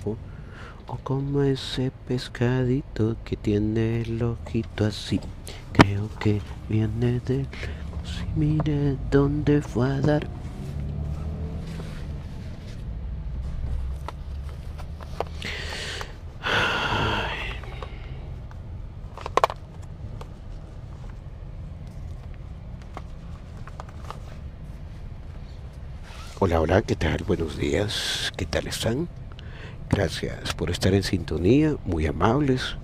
O como ese pescadito que tiene el ojito así. Creo que viene de lejos y mire dónde fue a dar. Hola, hola, ¿qué tal? Buenos días, ¿qué tal están? Gracias por estar en sintonía, muy amables.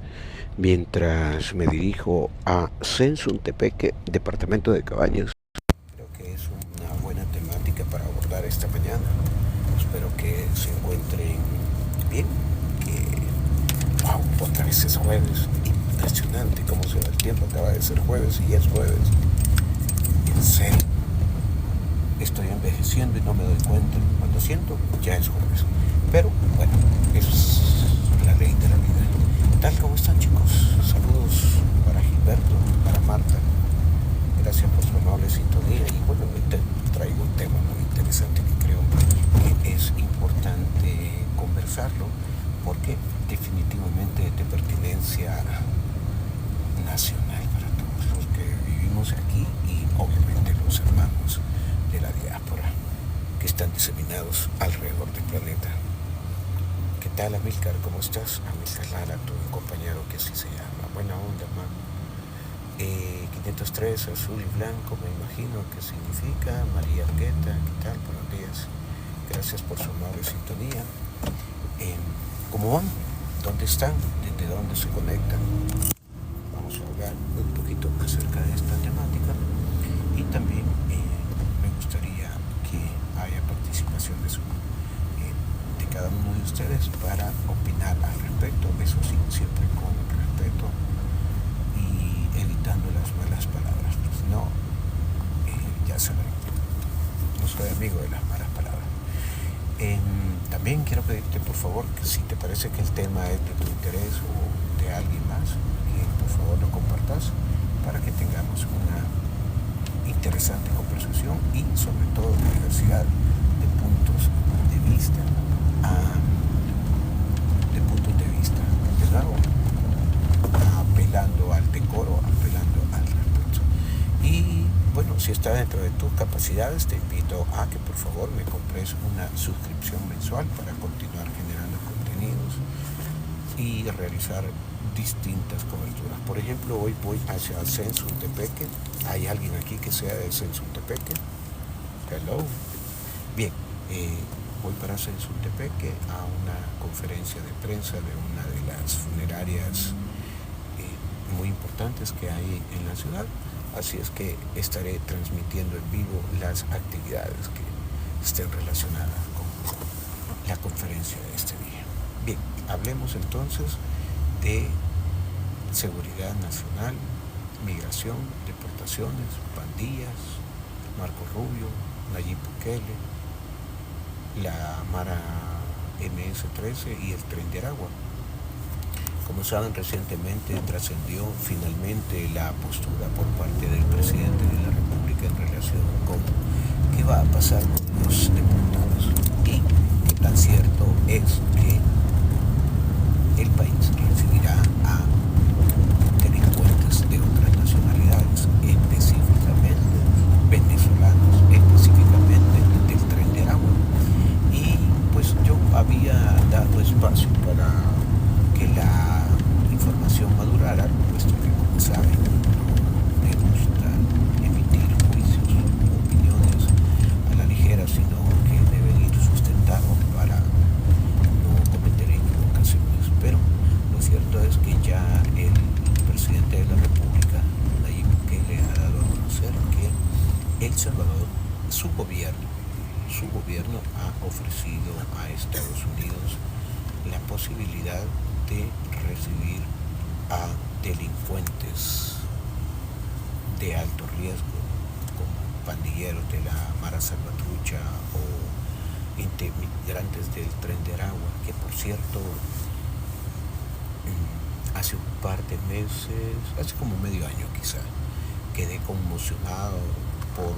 Mientras me dirijo a Sensuntepeque, departamento de Cabañas. Creo que es una buena temática para abordar esta mañana. Espero que se encuentren bien, que wow, otra vez es jueves. Impresionante cómo se va el tiempo, acaba de ser jueves y es jueves. En serio, estoy envejeciendo y no me doy cuenta. Cuando siento, ya es jueves. Pero bueno, es la ley de la vida. ¿Qué tal? ¿Cómo están, chicos? Saludos para Gilberto, para Marta. Gracias por su amable sintonía. Y bueno, traigo un tema muy interesante que creo que es importante conversarlo porque definitivamente es de pertenencia nacional para todos los que vivimos aquí y obviamente los hermanos de la diáspora que están diseminados alrededor del planeta. ¿Qué tal, Amílcar? ¿Cómo estás? Amílcar Lara, tu compañero que así se llama. Buena onda, man. 503, azul y blanco, me imagino que significa. María Argueta, ¿qué tal? Buenos días. Gracias por su amable sintonía. ¿Cómo van? ¿Dónde están? ¿Desde dónde se conectan? Vamos a hablar un poquito acerca de esta temática y también me gustaría que haya participación de cada uno de ustedes para opinar al respecto, eso sí, siempre con respeto y evitando las malas palabras, pues no, ya saben, no soy amigo de las malas palabras. También quiero pedirte por favor que si te parece que el tema es de tu interés o de alguien más, que por favor lo compartas para que tengamos una interesante conversación y sobre todo diversidad de puntos de vista, de nuevo, apelando al decoro, apelando al respeto. Y bueno, si está dentro de tus capacidades, te invito a que por favor me compres una suscripción mensual para continuar generando contenidos y realizar distintas coberturas. Por ejemplo, hoy voy hacia Sensuntepeque. ¿Hay alguien aquí que sea de Sensuntepeque? Hello. Bien, voy para Sensuntepeque a una conferencia de prensa de una de las funerarias muy importantes que hay en la ciudad. Así es que estaré transmitiendo en vivo las actividades que estén relacionadas con la conferencia de este día. Bien, hablemos entonces de seguridad nacional, migración, deportaciones, pandillas, Marco Rubio, Nayib Bukele, la Mara MS-13 y el Tren de Aragua. Como saben, recientemente trascendió finalmente la postura por parte del presidente de la República en relación con qué va a pasar con los deportados y qué tan cierto es que el país recibirá a delincuentes de otras nacionalidades, específicamente venezolanos, específicamente del Tren de Aragua. Y pues yo había dado espacio para que la información madurara, puesto que, como saben, no me gusta emitir juicios o opiniones a la ligera, sino que deben ir sustentados para no cometer equivocaciones. Pero lo cierto es que ya el presidente de la República, Nayib Bukele, ha dado a conocer que El Salvador, su gobierno ha ofrecido a Estados Unidos la posibilidad de recibir a delincuentes de alto riesgo, como pandilleros de la Mara Salvatrucha o inmigrantes del Tren de Aragua, que por cierto, hace un par de meses, hace como medio año quizá, quedé conmocionado por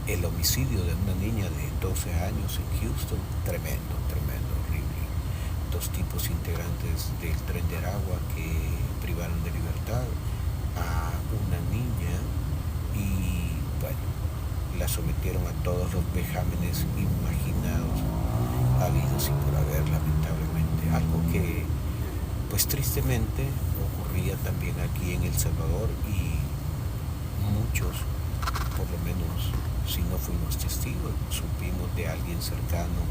el homicidio de una niña de 12 años en Houston, tremendo, horrible. Dos tipos integrantes del Tren de Aragua que privaron de libertad a una niña y, bueno, la sometieron a todos los vejámenes imaginados, habidos y por haber, lamentablemente. Algo que, pues tristemente, ocurría también aquí en El Salvador y muchos, por lo menos si no fuimos testigos, supimos de alguien cercano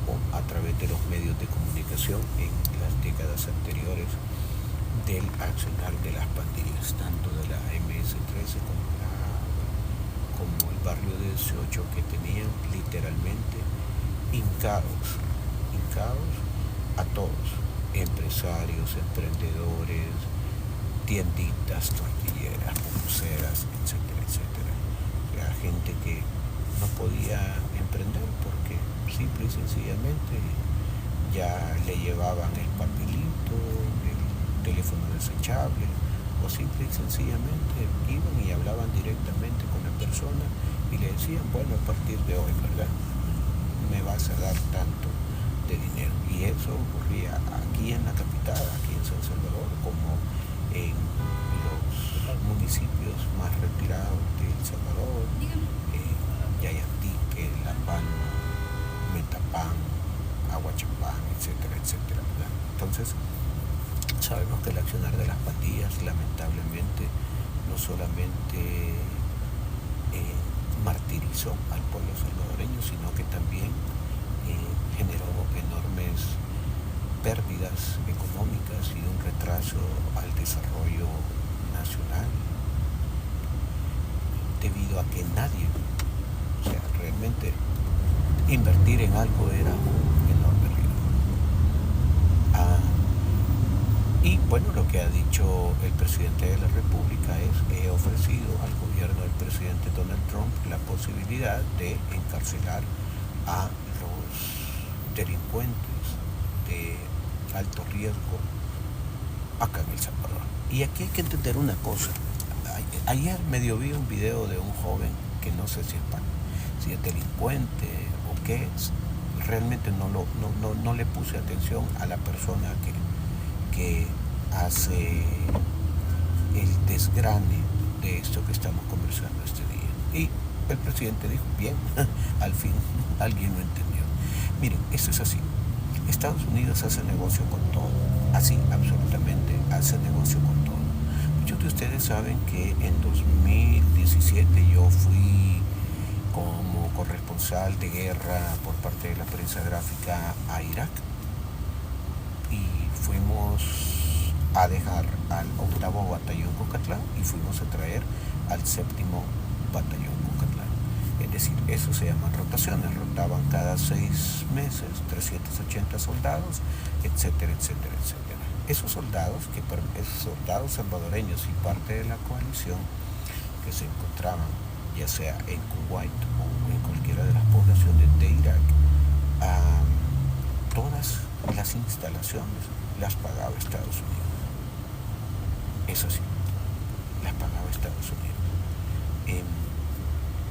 o a través de los medios de comunicación en las décadas anteriores del accionar de las pandillas, tanto de la MS-13 como el barrio 18, que tenían literalmente hincados a todos, empresarios, emprendedores, tienditas, tortilleras, pulseras, etcétera, etcétera. Era gente que no podía emprender porque simple y sencillamente ya le llevaban el papelito, el teléfono desechable, o simple y sencillamente iban y hablaban directamente con la persona y le decían, bueno, a partir de hoy, ¿verdad?, me vas a dar tanto de dinero. Y eso ocurría aquí en la capital, aquí en San Salvador, como en los municipios más retirados de El Salvador, Yayantique, La Palma, Metapán, Aguachapán, etcétera, etcétera, ¿verdad? Entonces, sabemos que el accionar de las pandillas, lamentablemente, no solamente martirizó al pueblo salvadoreño, sino que también generó enormes pérdidas económicas y un retraso al desarrollo nacional, debido a que nadie, o sea, realmente invertir en algo era un enorme riesgo. Y bueno, lo que ha dicho el presidente de la República es: he ofrecido al gobierno del presidente Donald Trump la posibilidad de encarcelar a los delincuentes de alto riesgo acá en El Salvador. Y aquí hay que entender una cosa. Ayer medio vi un video de un joven que no sé si es delincuente o qué es. Realmente no le puse atención a la persona que hace el desgrane de esto que estamos conversando este día. Y el presidente dijo, bien, al fin alguien lo entendió. Miren, esto es así. Estados Unidos hace negocio con todo, así absolutamente hace negocio con todo. Muchos de ustedes saben que en 2017 yo fui como corresponsal de guerra por parte de la prensa gráfica a Irak y fuimos a dejar al 8º Batallón Cucatlán y fuimos a traer al 7º Batallón Cucatlán. Es decir, eso se llaman rotaciones, rotaban cada 6 meses 380 soldados, etcétera, etcétera, etcétera. Esos soldados salvadoreños y parte de la coalición que se encontraban ya sea en Kuwait o en cualquiera de las poblaciones de Irak, todas las instalaciones las pagaba Estados Unidos. Eso sí, las pagaba Estados Unidos.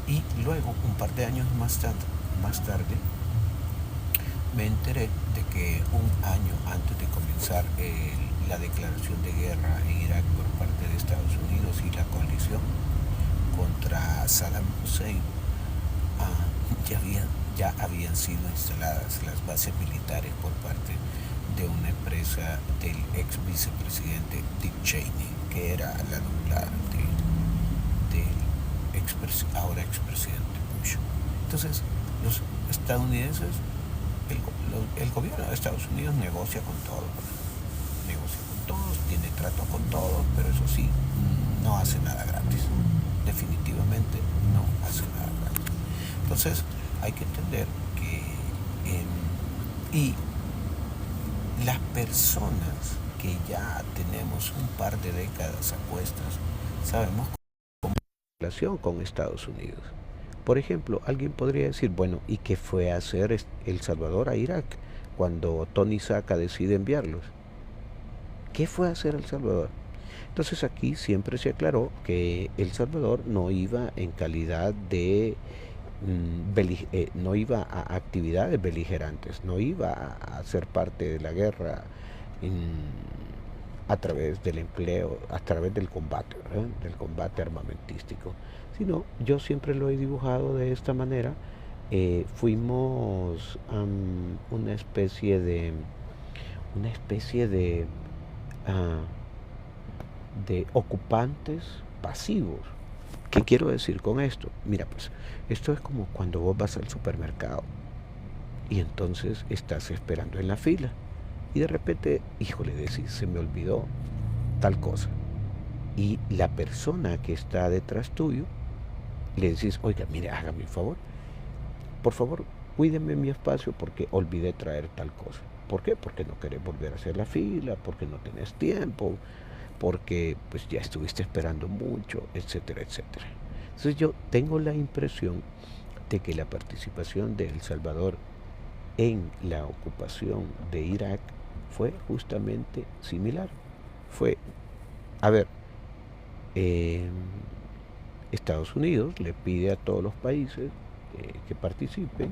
Y luego, un par de años más tarde, me enteré de que un año antes de comenzar la declaración de guerra en Irak por parte de Estados Unidos y la coalición contra Saddam Hussein, ya habían sido instaladas las bases militares por parte de una empresa del ex vicepresidente Dick Cheney, que era la nuclear del ahora expresidente Bush. Entonces, los estadounidenses, el gobierno de Estados Unidos negocia con todos, tiene trato con todos, pero eso sí, no hace nada gratis. Definitivamente no hace nada gratis. Entonces, hay que entender que y las personas que ya tenemos un par de décadas a cuestas, sabemos cómo es la relación con Estados Unidos. Por ejemplo, alguien podría decir, bueno, ¿y qué fue a hacer El Salvador a Irak cuando Tony Saca decide enviarlos? ¿Qué fue a hacer El Salvador? Entonces aquí siempre se aclaró que El Salvador no iba en calidad de no iba a actividades beligerantes, no iba a ser parte de la guerra a través del empleo, a través del combate, ¿verdad? Del combate armamentístico, sino yo siempre lo he dibujado de esta manera. Fuimos una especie ah, de ocupantes pasivos. ¿Qué quiero decir con esto? Mira, pues esto es como cuando vos vas al supermercado y entonces estás esperando en la fila y de repente, híjole, decís, se me olvidó tal cosa. Y la persona que está detrás tuyo le decís, oiga, mire, hágame un favor, por favor, cuídeme mi espacio porque olvidé traer tal cosa. ¿Por qué? Porque no querés volver a hacer la fila, porque no tenés tiempo, porque pues ya estuviste esperando mucho, etcétera, etcétera. Entonces yo tengo la impresión de que la participación de El Salvador en la ocupación de Irak fue justamente similar. Fue, a ver, eh, Estados Unidos le pide a todos los países que participen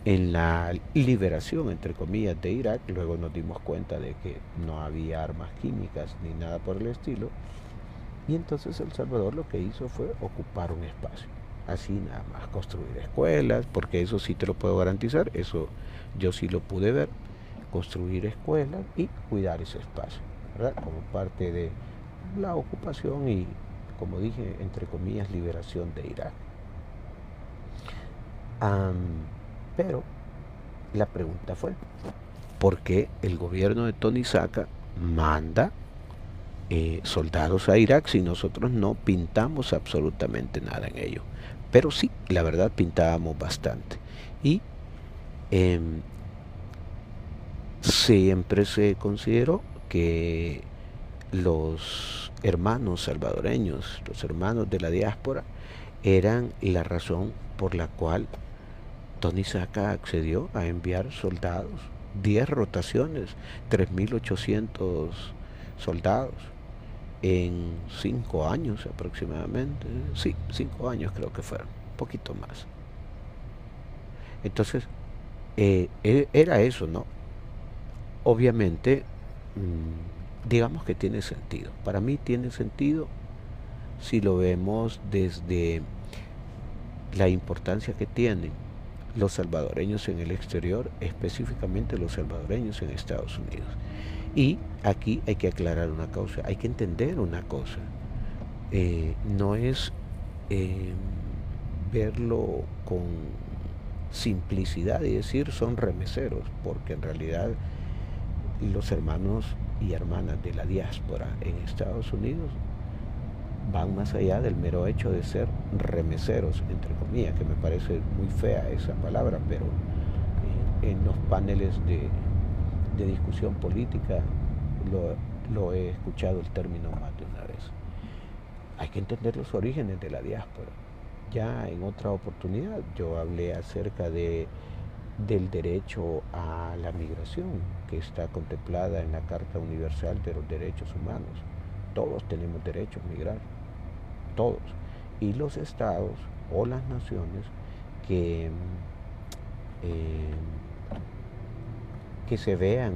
en la liberación, entre comillas, de Irak. Luego nos dimos cuenta de que no había armas químicas ni nada por el estilo. Y entonces El Salvador lo que hizo fue ocupar un espacio. Así nada más, construir escuelas, porque eso sí te lo puedo garantizar, eso yo sí lo pude ver, construir escuelas y cuidar ese espacio, ¿verdad? Como parte de la ocupación y, como dije, entre comillas, liberación de Irak. Pero la pregunta fue, ¿por qué el gobierno de Tony Saca manda soldados a Irak si nosotros no pintamos absolutamente nada en ello? Pero sí, la verdad pintábamos bastante. Y eh, siempre se consideró que los hermanos salvadoreños, los hermanos de la diáspora, eran la razón por la cual Tony Saca accedió a enviar soldados, 10 rotaciones, 3.800 soldados en 5 años aproximadamente. Sí, 5 años creo que fueron, un poquito más. Entonces, era eso, ¿no? Obviamente, digamos que tiene sentido. Para mí tiene sentido si lo vemos desde la importancia que tienen los salvadoreños en el exterior, específicamente los salvadoreños en Estados Unidos. Y aquí hay que aclarar una cosa, hay que entender una cosa. No es verlo con simplicidad y decir son remeseros, porque en realidad los hermanos y hermanas de la diáspora en Estados Unidos van más allá del mero hecho de ser remeseros, entre comillas, que me parece muy fea esa palabra, pero en los paneles de discusión política lo he escuchado el término más de una vez. Hay que entender los orígenes de la diáspora. Ya en otra oportunidad yo hablé acerca del derecho a la migración que está contemplada en la Carta Universal de los Derechos Humanos. Todos tenemos derecho a migrar, todos. Y los estados o las naciones que se vean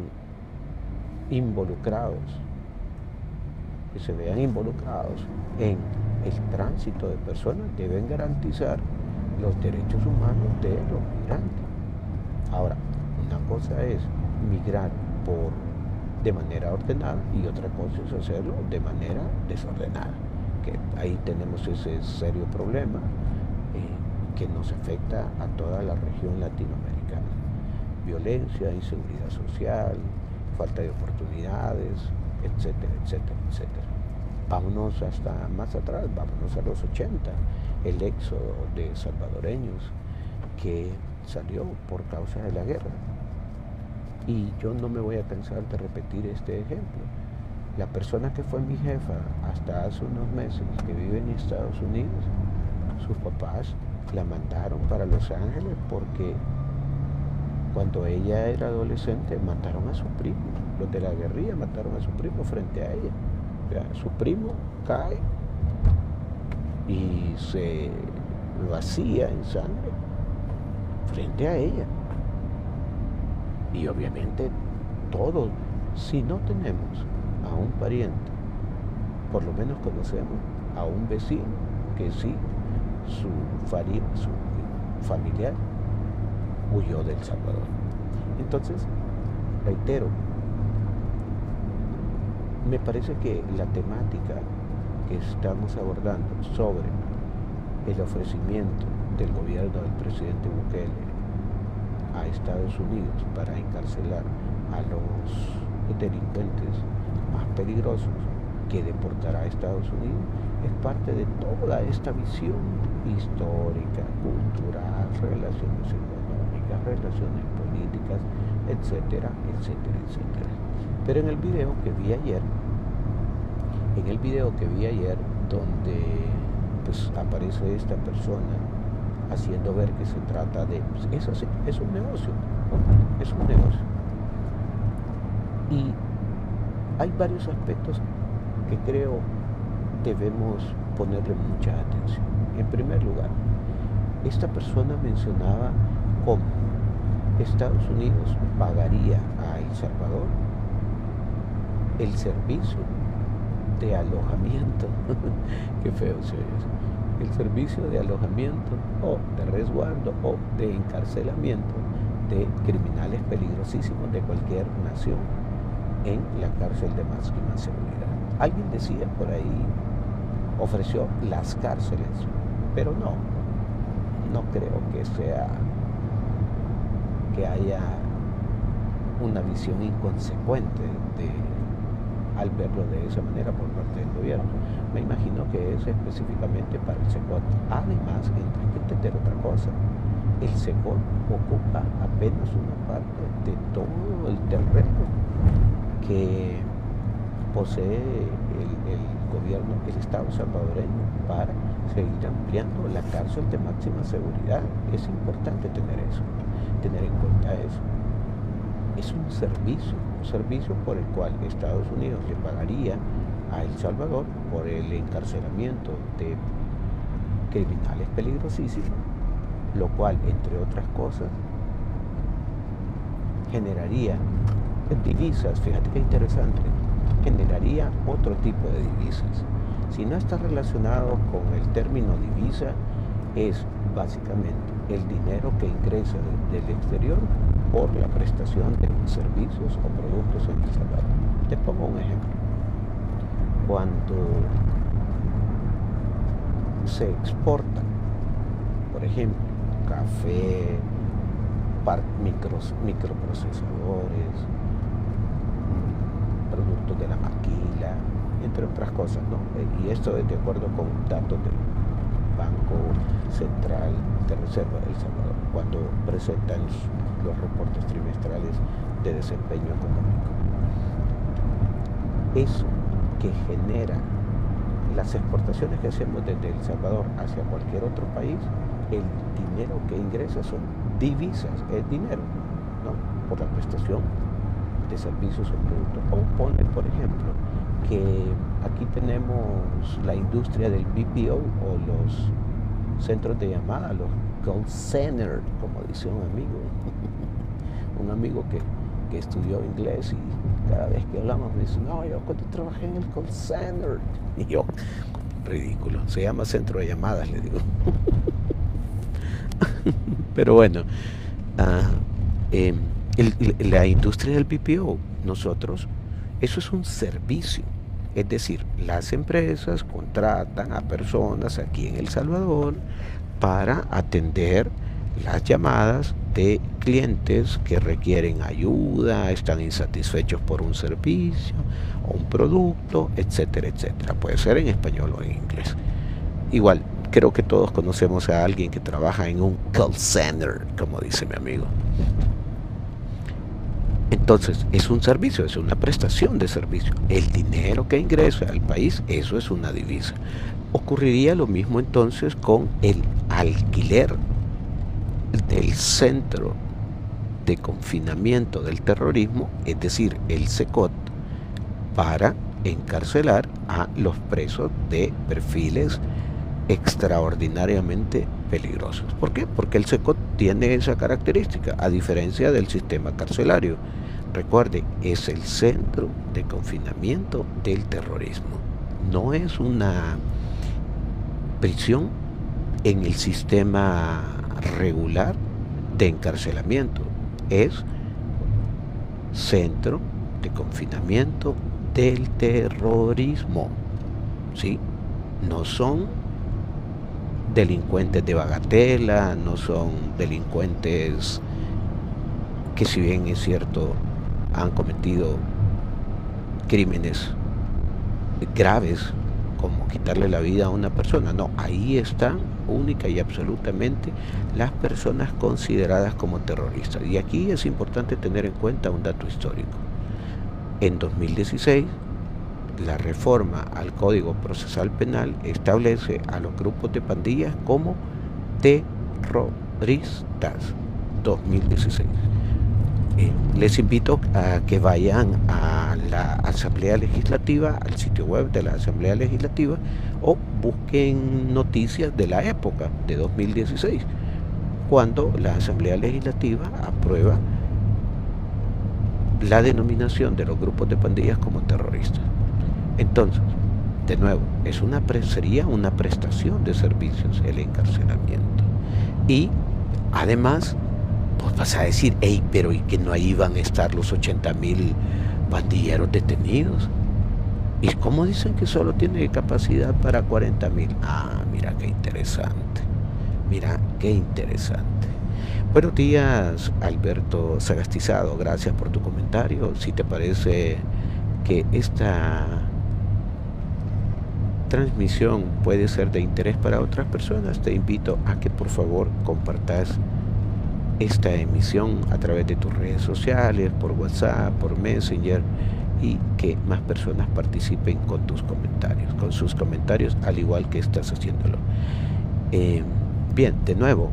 involucrados, en el tránsito de personas deben garantizar los derechos humanos de los migrantes. Ahora, una cosa es migrar de manera ordenada y otra cosa es hacerlo de manera desordenada, que ahí tenemos ese serio problema que nos afecta a toda la región latinoamericana. Violencia, inseguridad social, falta de oportunidades, etcétera, etcétera, etcétera. Vámonos hasta más atrás, vámonos a los 80, el éxodo de salvadoreños que salió por causa de la guerra. Y yo no me voy a cansar de repetir este ejemplo. La persona que fue mi jefa hasta hace unos meses, que vive en Estados Unidos, sus papás la mandaron para Los Ángeles porque cuando ella era adolescente mataron a su primo los de la guerrilla mataron a su primo frente a ella. O sea, su primo cae y se vacía en sangre frente a ella. Y obviamente todos, si no tenemos a un pariente, por lo menos conocemos a un vecino que sí, su familiar huyó de El Salvador. Entonces, reitero, me parece que la temática que estamos abordando sobre el ofrecimiento del gobierno del presidente Bukele a Estados Unidos para encarcelar a los delincuentes más peligrosos que deportará a Estados Unidos es parte de toda esta visión histórica, cultural, relaciones económicas, relaciones políticas, etcétera, etcétera, etcétera. Pero en el video que vi ayer, donde pues aparece esta persona haciendo ver que se trata de, pues, es así, es un negocio. Y hay varios aspectos que creo debemos ponerle mucha atención. En primer lugar, esta persona mencionaba cómo Estados Unidos pagaría a El Salvador el servicio de alojamiento, qué feo se oye eso, el servicio de alojamiento o de resguardo o de encarcelamiento de criminales peligrosísimos de cualquier nación en la cárcel de máxima seguridad. Alguien decía por ahí, ofreció las cárceles, pero no creo que haya una visión inconsecuente al verlo de esa manera por parte del gobierno. Me imagino que es específicamente para el SECOT. Además, hay que entender otra cosa. El SECOT ocupa apenas una parte de todo el terreno que posee el gobierno, el Estado salvadoreño, para seguir ampliando la cárcel de máxima seguridad. Es importante tener en cuenta eso. Es un servicio por el cual Estados Unidos le pagaría a El Salvador por el encarcelamiento de criminales peligrosísimos, lo cual, entre otras cosas, generaría divisas. Fíjate qué interesante, generaría otro tipo de divisas. Si no está relacionado con el término divisa, es básicamente el dinero que ingresa del exterior por la prestación de servicios o productos en El Salvador. Te pongo un ejemplo. Cuando se exporta, por ejemplo, café, microprocesadores, productos de la maquila, entre otras cosas, ¿no? Y esto es de acuerdo con datos del Banco Central de Reserva de El Salvador, cuando presentan los reportes trimestrales de desempeño económico. Eso que genera las exportaciones que hacemos desde El Salvador hacia cualquier otro país, el dinero que ingresa son divisas, es dinero, ¿no? Por la prestación de servicios o productos. O pone, por ejemplo, que aquí tenemos la industria del BPO o los centros de llamada, los call centers, como dice un amigo que estudió inglés, y cada vez que hablamos me dice, no, yo cuando trabajé en el call center, y yo, ridículo, se llama centro de llamadas, le digo. Pero bueno, la industria del BPO, nosotros, eso es un servicio. Es decir, las empresas contratan a personas aquí en El Salvador para atender las llamadas de clientes que requieren ayuda, están insatisfechos por un servicio o un producto, etcétera, etcétera. Puede ser en español o en inglés. Igual, creo que todos conocemos a alguien que trabaja en un call center, como dice mi amigo. Entonces, es un servicio, es una prestación de servicio. El dinero que ingresa al país, eso es una divisa. Ocurriría lo mismo entonces con el alquiler del centro de Confinamiento del Terrorismo, es decir, el CECOT, para encarcelar a los presos de perfiles extraordinariamente peligrosos. ¿Por qué? Porque el CECOT tiene esa característica, a diferencia del sistema carcelario. Recuerde, es el Centro de Confinamiento del Terrorismo. No es una prisión en el sistema regular de encarcelamiento. Es Centro de Confinamiento del Terrorismo. ¿Sí? No son delincuentes de bagatela, no son delincuentes que, si bien es cierto, han cometido crímenes graves como quitarle la vida a una persona. No, ahí están única y absolutamente las personas consideradas como terroristas. Y aquí es importante tener en cuenta un dato histórico. En 2016, la reforma al Código Procesal Penal establece a los grupos de pandillas como terroristas. 2016. Les invito a que vayan a la Asamblea Legislativa, al sitio web de la Asamblea Legislativa, o busquen noticias de la época de 2016, cuando la Asamblea Legislativa aprueba la denominación de los grupos de pandillas como terroristas. Entonces, de nuevo, sería una prestación de servicios el encarcelamiento. Y además, pues vas a decir, hey, pero ¿y que no ahí van a estar los 80,000 pandilleros detenidos? ¿Y cómo dicen que solo tiene capacidad para 40,000? Ah, mira qué interesante. Mira qué interesante. Buenos días, Alberto Sagastizado. Gracias por tu comentario. Si te parece que esta transmisión puede ser de interés para otras personas, te invito a que por favor compartas esta emisión a través de tus redes sociales, por WhatsApp, por Messenger, y que más personas participen con tus comentarios, con sus comentarios, al igual que estás haciéndolo. Bien, de nuevo,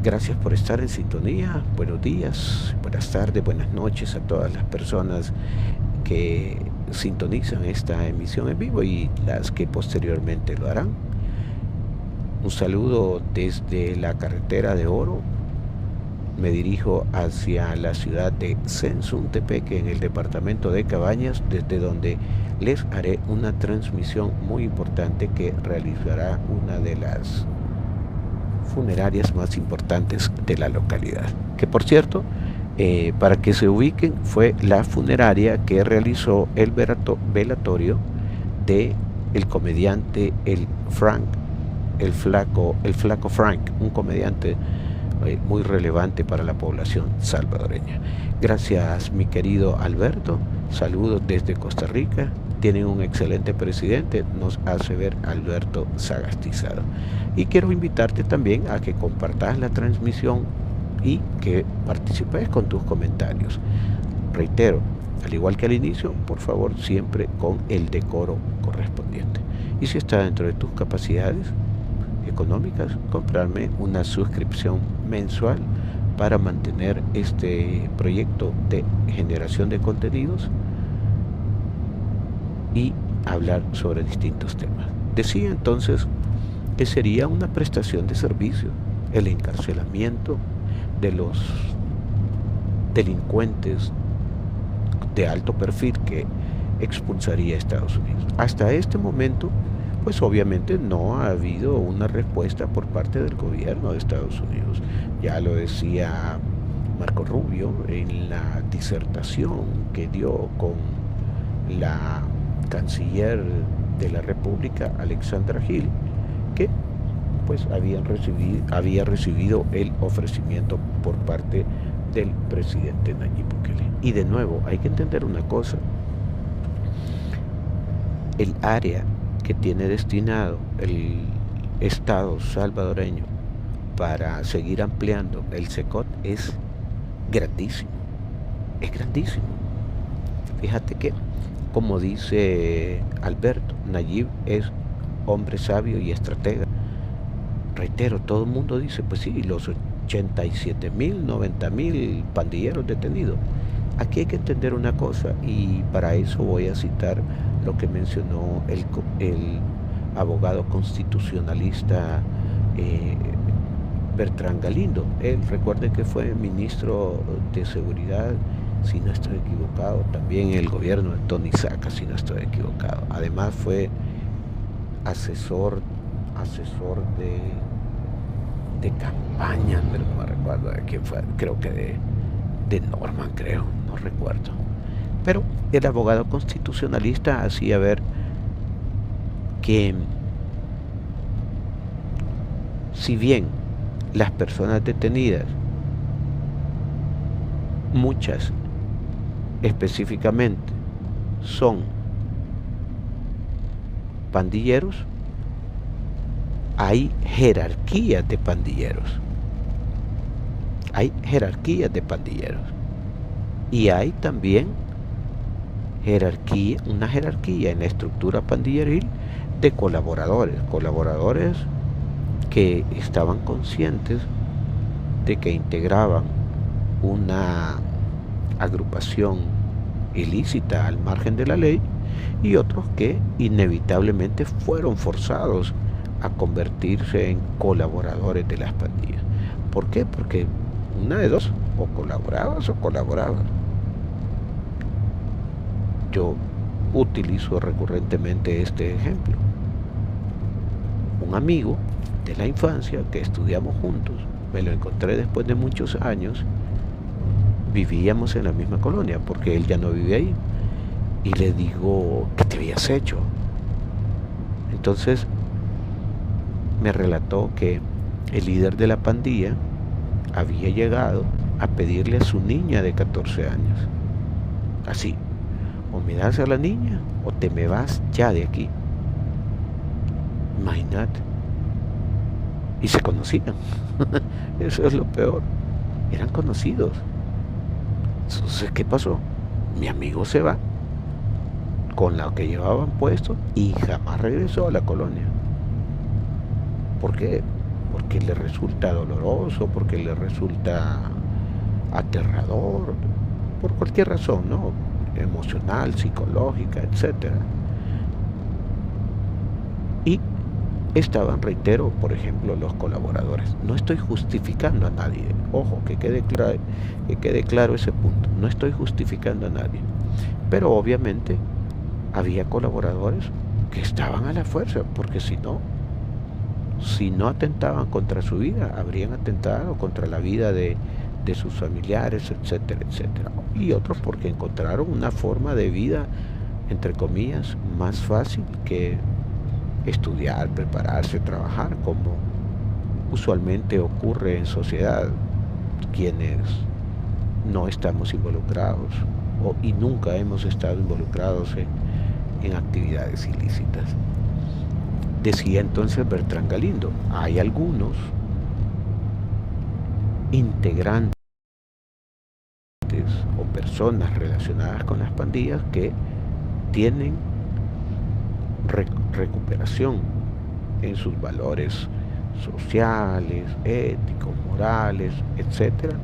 gracias por estar en sintonía. Buenos días, buenas tardes, buenas noches a todas las personas que sintonizan esta emisión en vivo y las que posteriormente lo harán. Un saludo desde la Carretera de Oro. Me dirijo hacia la ciudad de Sensuntepeque, en el departamento de Cabañas, desde donde les haré una transmisión muy importante que realizará una de las funerarias más importantes de la localidad. Que, por cierto, para que se ubiquen, fue la funeraria que realizó el velatorio de el comediante el flaco Frank, un comediante muy relevante para la población salvadoreña. Gracias, mi querido Alberto. Saludos desde Costa Rica. Tienen un excelente presidente, nos hace ver Alberto Sagastizado. Y quiero invitarte también a que compartas la transmisión y que participes con tus comentarios. Reitero, al igual que al inicio, por favor, siempre con el decoro correspondiente. Y si está dentro de tus capacidades económicas, comprarme una suscripción mensual para mantener este proyecto de generación de contenidos y hablar sobre distintos temas. Decía entonces que sería una prestación de servicio el encarcelamiento de los delincuentes de alto perfil que expulsaría a Estados Unidos. Hasta este momento, pues obviamente no ha habido una respuesta por parte del gobierno de Estados Unidos. Ya lo decía Marco Rubio en la disertación que dio con la canciller de la República, Alexandra Gil, que pues había recibido el ofrecimiento por parte del presidente Nayib Bukele. Y de nuevo, hay que entender una cosa: el área que tiene destinado el Estado salvadoreño para seguir ampliando el CECOT es grandísimo, Fíjate que, como dice Alberto, Nayib es hombre sabio y estratega. Reitero, todo el mundo dice, pues sí, los 87.000, 90.000 pandilleros detenidos. Aquí hay que entender una cosa, y para eso voy a citar lo que mencionó el abogado constitucionalista Bertrand Galindo. Él, recuerden que fue ministro de Seguridad, si no estoy equivocado, también en el gobierno de Tony Saca, si no estoy equivocado. Además fue asesor de campaña, pero no me recuerdo de quién fue, creo que de Norman, creo, no recuerdo. Pero el abogado constitucionalista hacía ver que si bien las personas detenidas, muchas específicamente, son pandilleros, hay jerarquías de pandilleros. Hay jerarquías de pandilleros. Y hay también una jerarquía en la estructura pandilleril de colaboradores que estaban conscientes de que integraban una agrupación ilícita al margen de la ley, y otros que inevitablemente fueron forzados a convertirse en colaboradores de las pandillas. ¿Por qué? Porque una de dos, o colaborabas o colaborabas. Yo utilizo recurrentemente este ejemplo. Un amigo de la infancia que estudiamos juntos, me lo encontré después de muchos años, vivíamos en la misma colonia, porque él ya no vive ahí, y le digo, ¿qué te habías hecho? Entonces me relató que el líder de la pandilla había llegado a pedirle a su niña de 14 años, así, o me das a la niña o te me vas ya de aquí. Imagínate. Y se conocían. Eso es lo peor. Eran conocidos. Entonces, ¿qué pasó? Mi amigo se va con lo que llevaban puesto y jamás regresó a la colonia. ¿Por qué? Porque le resulta doloroso, porque le resulta aterrador, por cualquier razón, ¿no? Emocional, psicológica, etc. Y estaban, reitero, por ejemplo, los colaboradores. No estoy justificando a nadie, ojo, que quede claro ese punto. No estoy justificando a nadie, pero obviamente había colaboradores que estaban a la fuerza, porque si no atentaban contra su vida, habrían atentado contra la vida de sus familiares, etcétera, etcétera. Y otros porque encontraron una forma de vida, entre comillas, más fácil que estudiar, prepararse, trabajar, como usualmente ocurre en sociedad, quienes no estamos involucrados y nunca hemos estado involucrados en actividades ilícitas. Decía entonces Bertrand Galindo, hay algunos integrantes o personas relacionadas con las pandillas que tienen recuperación en sus valores sociales, éticos, morales, etc.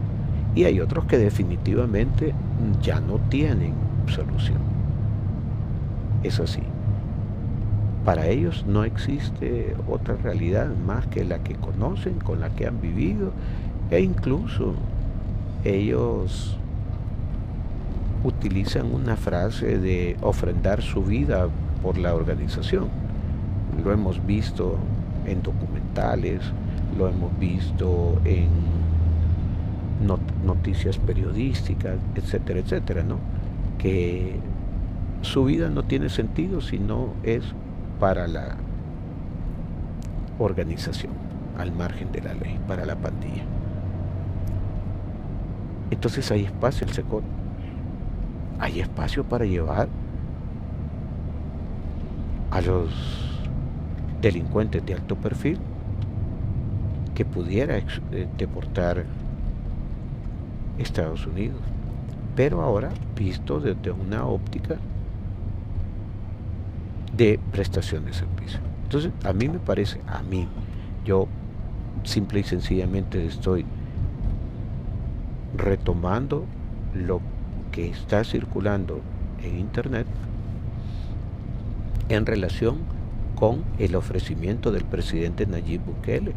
Y hay otros que definitivamente ya no tienen solución. Es así. Para ellos no existe otra realidad más que la que conocen, con la que han vivido, e incluso ellos utilizan una frase de ofrendar su vida por la organización. Lo hemos visto en documentales, lo hemos visto en noticias periodísticas, etcétera, etcétera, ¿no? Que su vida no tiene sentido si no es para la organización, al margen de la ley, para la pandilla. Entonces hay espacio, el SECOT, hay espacio para llevar a los delincuentes de alto perfil que pudiera deportar Estados Unidos, pero ahora visto desde una óptica de prestación de servicio. Entonces, a mí me parece, yo simple y sencillamente estoy retomando lo que está circulando en internet en relación con el ofrecimiento del presidente Nayib Bukele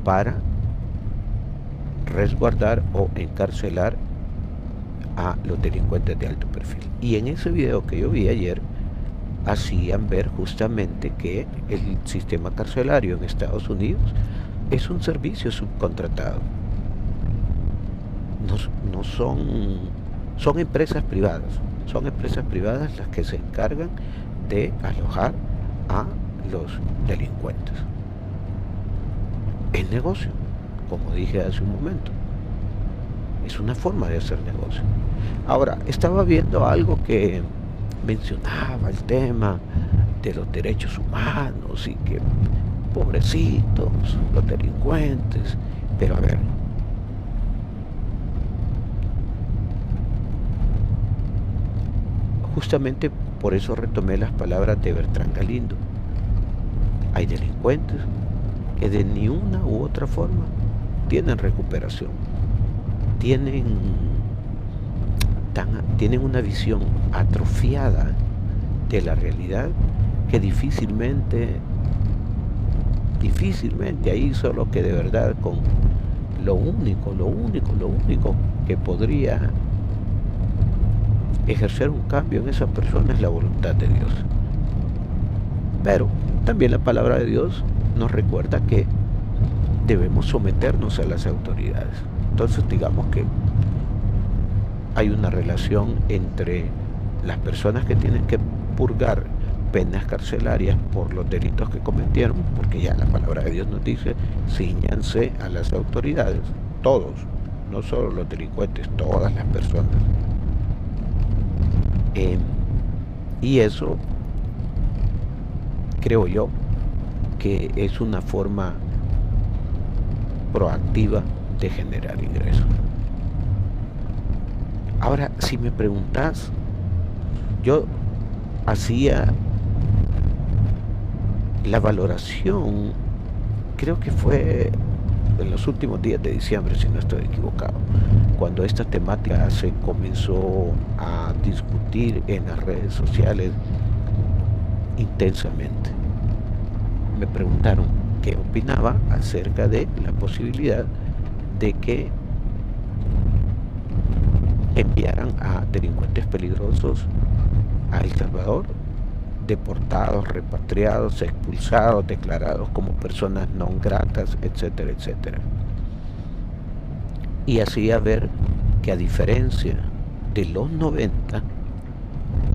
para resguardar o encarcelar a los delincuentes de alto perfil. Y en ese video que yo vi ayer, hacían ver justamente que el sistema carcelario en Estados Unidos es un servicio subcontratado. No son empresas privadas, son empresas privadas las que se encargan de alojar a los delincuentes. Es negocio, como dije hace un momento. Es una forma de hacer negocio. Ahora, estaba viendo algo que mencionaba el tema de los derechos humanos y que pobrecitos, los delincuentes. Pero a ver, justamente por eso retomé las palabras de Bertrand Galindo. Hay delincuentes que de ni una u otra forma tienen recuperación, tienen una visión atrofiada de la realidad que difícilmente ahí solo que de verdad con lo único que podría ejercer un cambio en esa persona es la voluntad de Dios. Pero también la palabra de Dios nos recuerda que debemos someternos a las autoridades. Entonces digamos que hay una relación entre las personas que tienen que purgar penas carcelarias por los delitos que cometieron, porque ya la palabra de Dios nos dice, cíñanse a las autoridades, todos, no solo los delincuentes, todas las personas. Y eso creo yo que es una forma proactiva de generar ingresos. Ahora, si me preguntas, yo hacía la valoración, creo que fue en los últimos días de diciembre, si no estoy equivocado, cuando esta temática se comenzó a discutir en las redes sociales intensamente. Me preguntaron qué opinaba acerca de la posibilidad de que enviaran a delincuentes peligrosos a El Salvador, deportados, repatriados, expulsados, declarados como personas no gratas, etcétera, etcétera. Y hacía ver que a diferencia de los 90,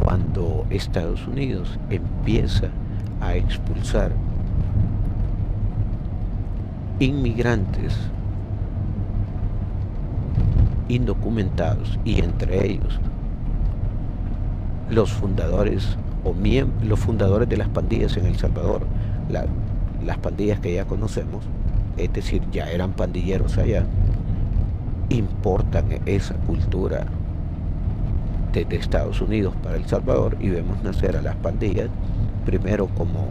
cuando Estados Unidos empieza a expulsar inmigrantes indocumentados, y entre ellos los fundadores los fundadores de las pandillas en El Salvador, las pandillas que ya conocemos, es decir, ya eran pandilleros allá, importan esa cultura desde Estados Unidos para El Salvador, y vemos nacer a las pandillas primero como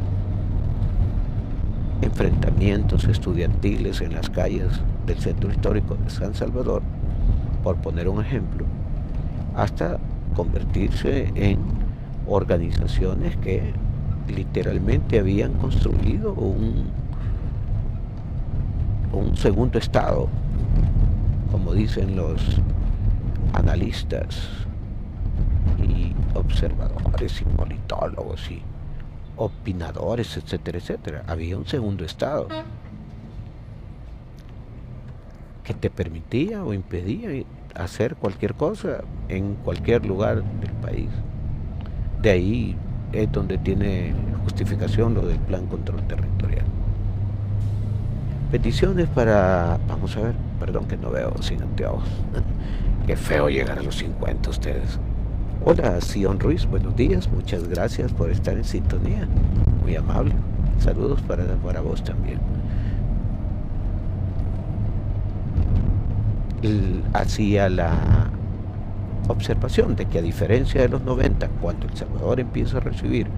enfrentamientos estudiantiles en las calles del centro histórico de San Salvador, por poner un ejemplo, hasta convertirse en organizaciones que literalmente habían construido un segundo estado, como dicen los analistas y observadores y politólogos y opinadores, etcétera, etcétera. Había un segundo estado que te permitía o impedía hacer cualquier cosa en cualquier lugar del país. De ahí es donde tiene justificación lo del Plan Control Territorial. Peticiones para... Vamos a ver, perdón que no veo sin anteojos. Qué feo llegar a los 50 ustedes. Hola, Sion Ruiz, buenos días, muchas gracias por estar en sintonía. Muy amable. Saludos para vos también. Hacía la observación de que a diferencia de los 90, cuando El Salvador empieza a recibir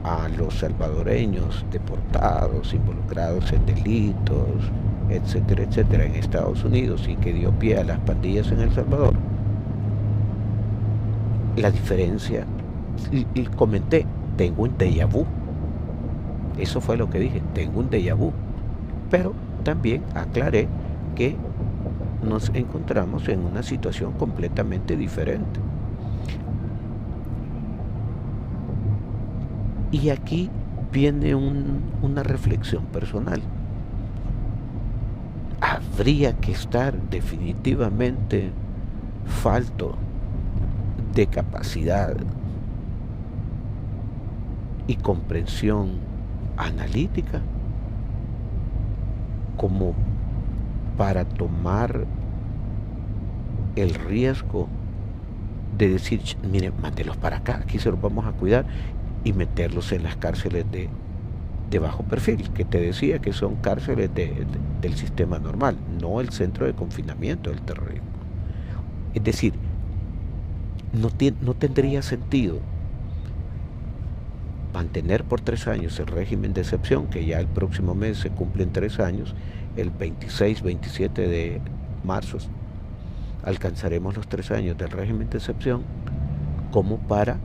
a los salvadoreños deportados, involucrados en delitos, etcétera, en Estados Unidos y que dio pie a las pandillas en El Salvador, la diferencia, y comenté, tengo un déjà vu. Eso fue lo que dije, tengo un déjà vu. Pero también aclaré que nos encontramos en una situación completamente diferente. Y aquí viene una reflexión personal. Habría que estar definitivamente falto de capacidad y comprensión analítica como para tomar el riesgo de decir, miren, mándelos para acá, aquí se los vamos a cuidar, y meterlos en las cárceles de bajo perfil, que te decía que son cárceles del sistema normal, no el centro de confinamiento del terrorismo. Es decir, no tendría sentido mantener por 3 años el régimen de excepción, que ya el próximo mes se cumplen 3 años, el 26-27 de marzo alcanzaremos los 3 años del régimen de excepción, como para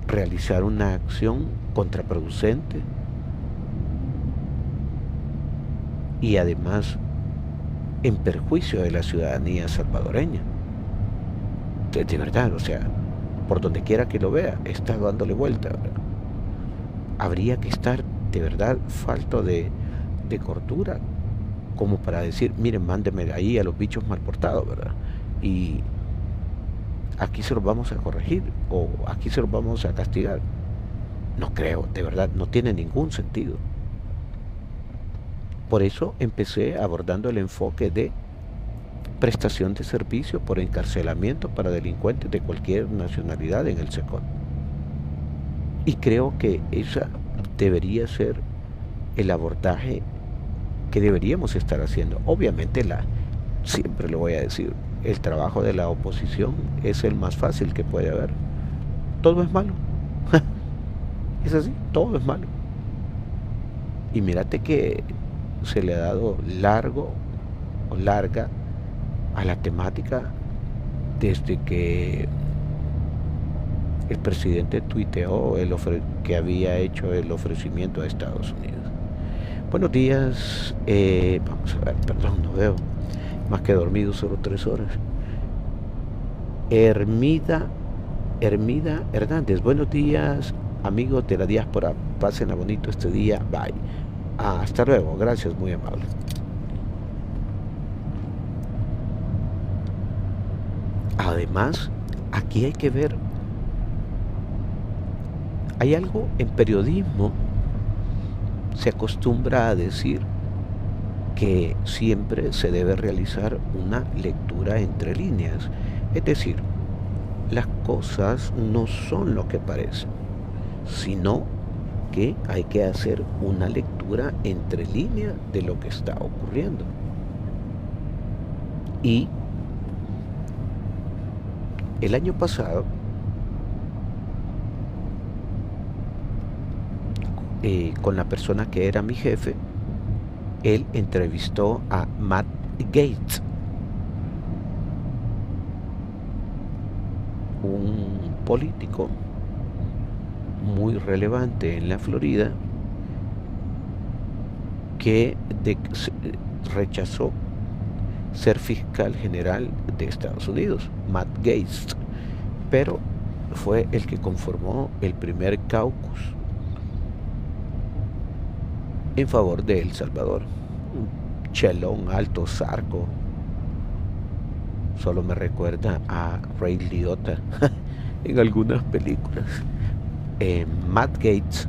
realizar una acción contraproducente y además en perjuicio de la ciudadanía salvadoreña. De verdad, o sea, por donde quiera que lo vea, está dándole vuelta, ¿verdad? Habría que estar de verdad falto de cordura como para decir, miren, mándenme ahí a los bichos mal portados, ¿verdad? Y aquí se los vamos a corregir o aquí se los vamos a castigar. No creo, de verdad, no tiene ningún sentido. Por eso empecé abordando el enfoque de prestación de servicio por encarcelamiento para delincuentes de cualquier nacionalidad en el SECOT. Y creo que esa debería ser el abordaje que deberíamos estar haciendo. Obviamente, siempre lo voy a decir, el trabajo de la oposición es el más fácil que puede haber. Todo es malo. Es así, todo es malo. Y mírate que se le ha dado larga a la temática desde que el presidente tuiteó que había hecho el ofrecimiento a Estados Unidos. Buenos días, vamos a ver, perdón, no veo, más que dormido solo 3 horas. Hermida Hernández, buenos días amigos de la diáspora, pasen a bonito este día, bye. Hasta luego, gracias, muy amable. Además, aquí hay que ver, hay algo en periodismo, se acostumbra a decir que siempre se debe realizar una lectura entre líneas, es decir, las cosas no son lo que parecen, sino que hay que hacer una lectura entre líneas de lo que está ocurriendo. Y el año pasado, con la persona que era mi jefe, él entrevistó a Matt Gaetz, un político muy relevante en la Florida que rechazó ser fiscal general de Estados Unidos, Matt Gaetz, pero fue el que conformó el primer caucus en favor de El Salvador. Un chelón alto, zarco, solo me recuerda a Ray Liotta en algunas películas. Matt Gaetz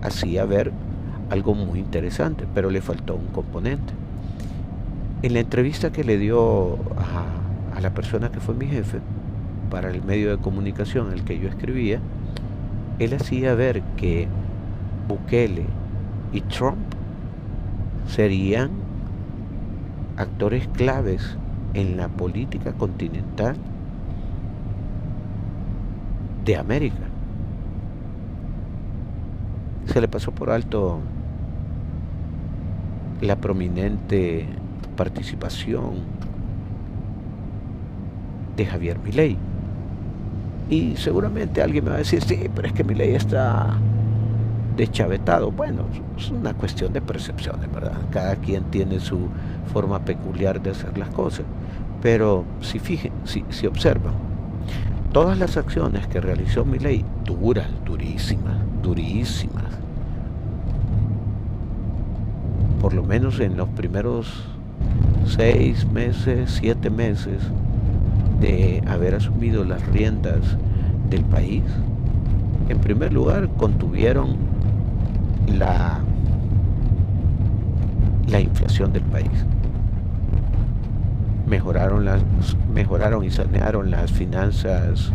hacía ver algo muy interesante, pero le faltó un componente. En la entrevista que le dio a la persona que fue mi jefe para el medio de comunicación en el que yo escribía, él hacía ver que Bukele y Trump serían actores claves en la política continental de América. Se le pasó por alto la prominente participación de Javier Milei. Y seguramente alguien me va a decir, sí, pero es que Milei está deschavetado. Bueno, es una cuestión de percepciones, ¿verdad? Cada quien tiene su forma peculiar de hacer las cosas. Pero si observan, todas las acciones que realizó Milei, durísimas, por lo menos en los primeros 6 meses, 7 meses de haber asumido las riendas del país, en primer lugar contuvieron la inflación del país, mejoraron y sanearon las finanzas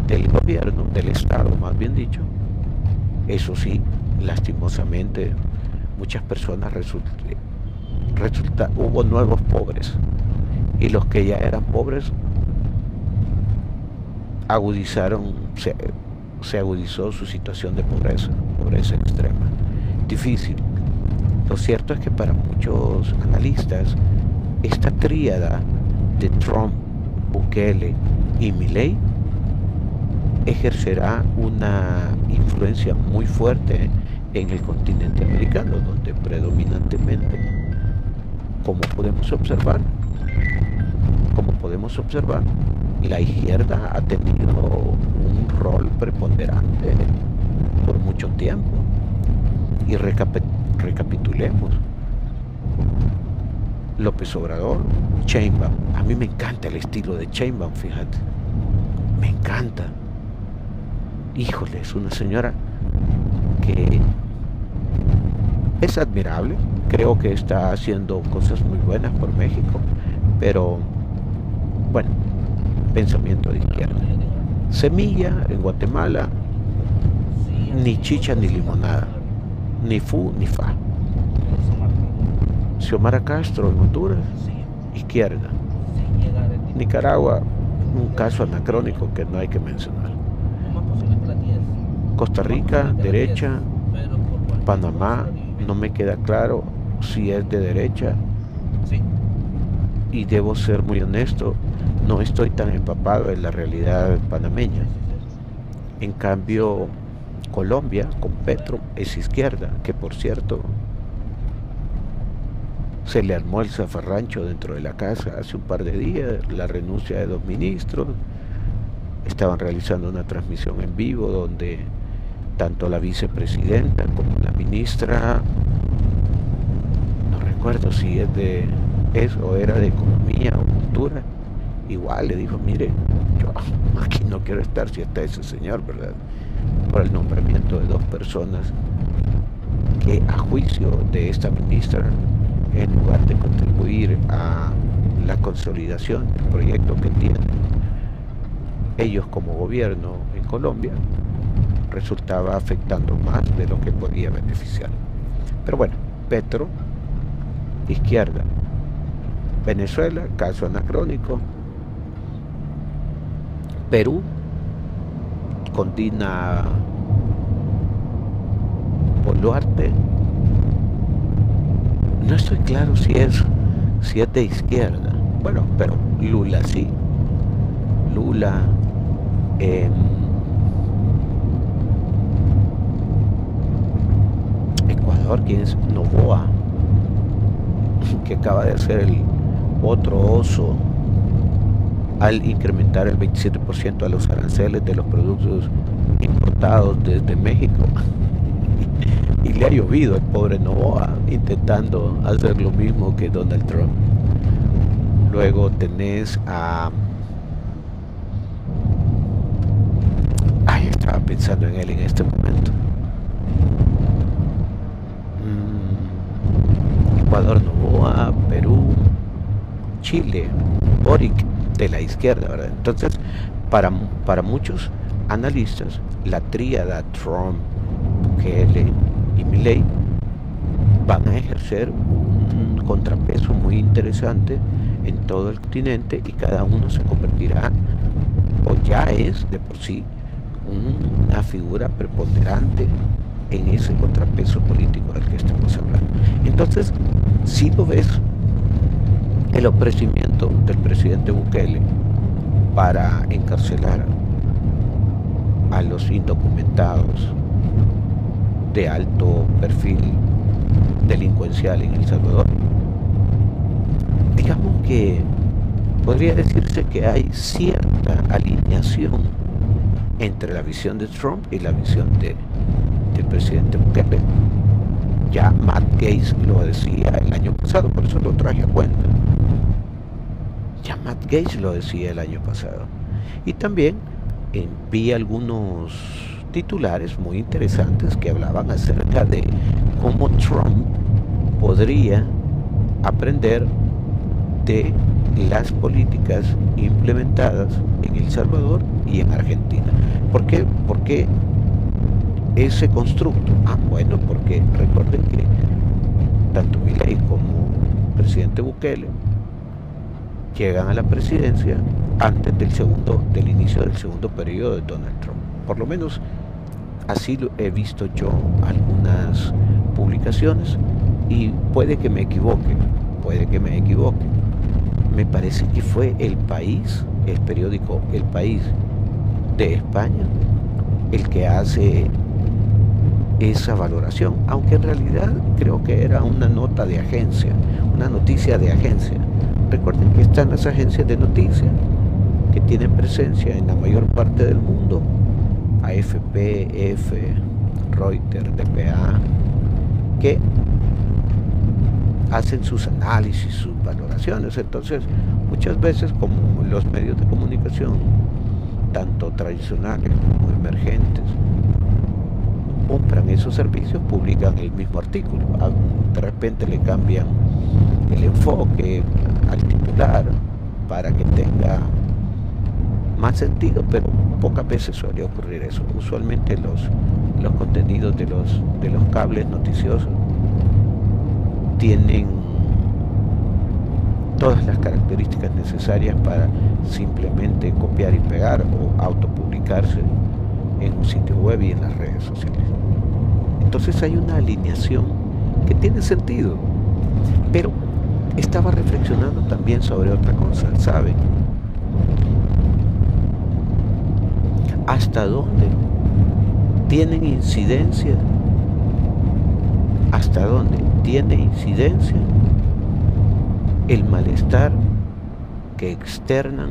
del gobierno, del Estado más bien dicho. Eso sí, lastimosamente muchas personas hubo nuevos pobres, y los que ya eran pobres se agudizó su situación de pobreza extrema, difícil. Lo cierto es que para muchos analistas, esta tríada de Trump, Bukele y Milei ejercerá una influencia muy fuerte en el continente americano, donde predominantemente, como podemos observar, la izquierda ha tenido un rol preponderante por mucho tiempo. Y recapitulemos: López Obrador, Sheinbaum. A mí me encanta el estilo de Sheinbaum, fíjate, me encanta. Híjole, es una señora que es admirable, creo que está haciendo cosas muy buenas por México, pero bueno, pensamiento de izquierda. Semilla en Guatemala, ni chicha ni limonada, ni fu ni fa. Xiomara Castro en Honduras, izquierda. Nicaragua, un caso anacrónico que no hay que mencionar. Costa Rica, derecha. Panamá, no me queda claro si es de derecha, y debo ser muy honesto, no estoy tan empapado en la realidad panameña. En cambio, Colombia, con Petro, es izquierda, que por cierto se le armó el zafarrancho dentro de la casa hace un par de días, la renuncia de 2 ministros. Estaban realizando una transmisión en vivo donde tanto la vicepresidenta como la ministra, no recuerdo si o era de Economía o Cultura, igual le dijo, mire, yo aquí no quiero estar si está ese señor, ¿verdad? Por el nombramiento de 2 personas que, a juicio de esta ministra, en lugar de contribuir a la consolidación del proyecto que tienen ellos como gobierno en Colombia, resultaba afectando más de lo que podía beneficiar. Pero bueno, Petro, izquierda. Venezuela, caso anacrónico. Perú, con Dina Boluarte. No estoy claro si es de izquierda. Bueno, pero Lula sí. Lula. Ecuador, ¿quién es? Noboa, que acaba de hacer el otro oso al incrementar el 27% a los aranceles de los productos importados desde México. Y le ha llovido al pobre Noboa intentando hacer lo mismo que Donald Trump. Luego tenés a... estaba pensando en él en este momento. Ecuador, Noboa, Perú, Chile, Boric, de la izquierda, ¿verdad? Entonces, para muchos analistas, la tríada Trump, Bukele y Milei van a ejercer un contrapeso muy interesante en todo el continente, y cada uno se convertirá, o ya es de por sí, una figura preponderante en ese contrapeso político del que estamos hablando. Entonces, si lo ves, el ofrecimiento del presidente Bukele para encarcelar a los indocumentados de alto perfil delincuencial en El Salvador, digamos que podría decirse que hay cierta alineación entre la visión de Trump y la visión del presidente Bukele. Ya Matt Gaetz lo decía el año pasado, por eso lo traje a cuenta. Ya Matt Gaetz lo decía el año pasado. Y también vi algunos titulares muy interesantes que hablaban acerca de cómo Trump podría aprender de las políticas implementadas en El Salvador y en Argentina. ¿Por qué? Porque ese constructo. Bueno, porque recuerden que tanto Milei como el presidente Bukele llegan a la presidencia antes del inicio del segundo periodo de Donald Trump. Por lo menos así lo he visto yo algunas publicaciones y puede que me equivoque. Me parece que fue El País, el periódico El País de España, el que hace esa valoración, aunque en realidad creo que era una nota de agencia, una noticia de agencia. Recuerden que están las agencias de noticias que tienen presencia en la mayor parte del mundo, AFP, EFE, Reuters, DPA, que hacen sus análisis, sus valoraciones. Entonces, muchas veces, como los medios de comunicación, tanto tradicionales como emergentes, compran esos servicios, publican el mismo artículo. De repente le cambian el enfoque al titular para que tenga más sentido, pero pocas veces suele ocurrir eso. Usualmente los contenidos de los cables noticiosos tienen todas las características necesarias para simplemente copiar y pegar o autopublicarse en un sitio web y en las redes sociales. Entonces hay una alineación que tiene sentido, pero estaba reflexionando también sobre otra cosa, ¿saben? ¿Hasta dónde tienen incidencia? ¿Hasta dónde tiene incidencia el malestar que externan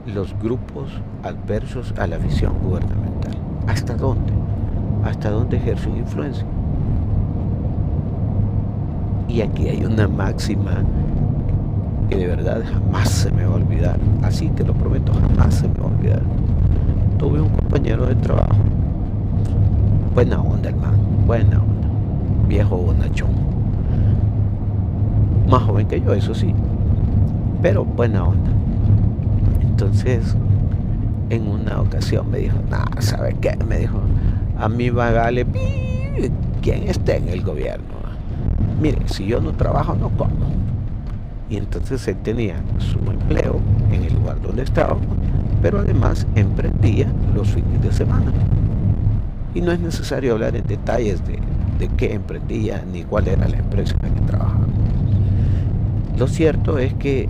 los grupos adversos a la visión gubernamental? ¿Hasta dónde? ¿Hasta dónde ejercen influencia? Y aquí hay una máxima que de verdad jamás se me va a olvidar. Así te lo prometo, jamás se me va a olvidar. Tuve un compañero de trabajo, buena onda el man, buena onda, viejo bonachón, más joven que yo, eso sí, pero buena onda. Entonces, en una ocasión me dijo, ¿sabe qué? Me dijo, a mí vale quien esté en el gobierno. Mire, si yo no trabajo, no como. Y entonces él tenía su empleo en el lugar donde estaba, pero además emprendía los fines de semana. Y no es necesario hablar en detalles de qué emprendía ni cuál era la empresa en la que trabajaba. Lo cierto es que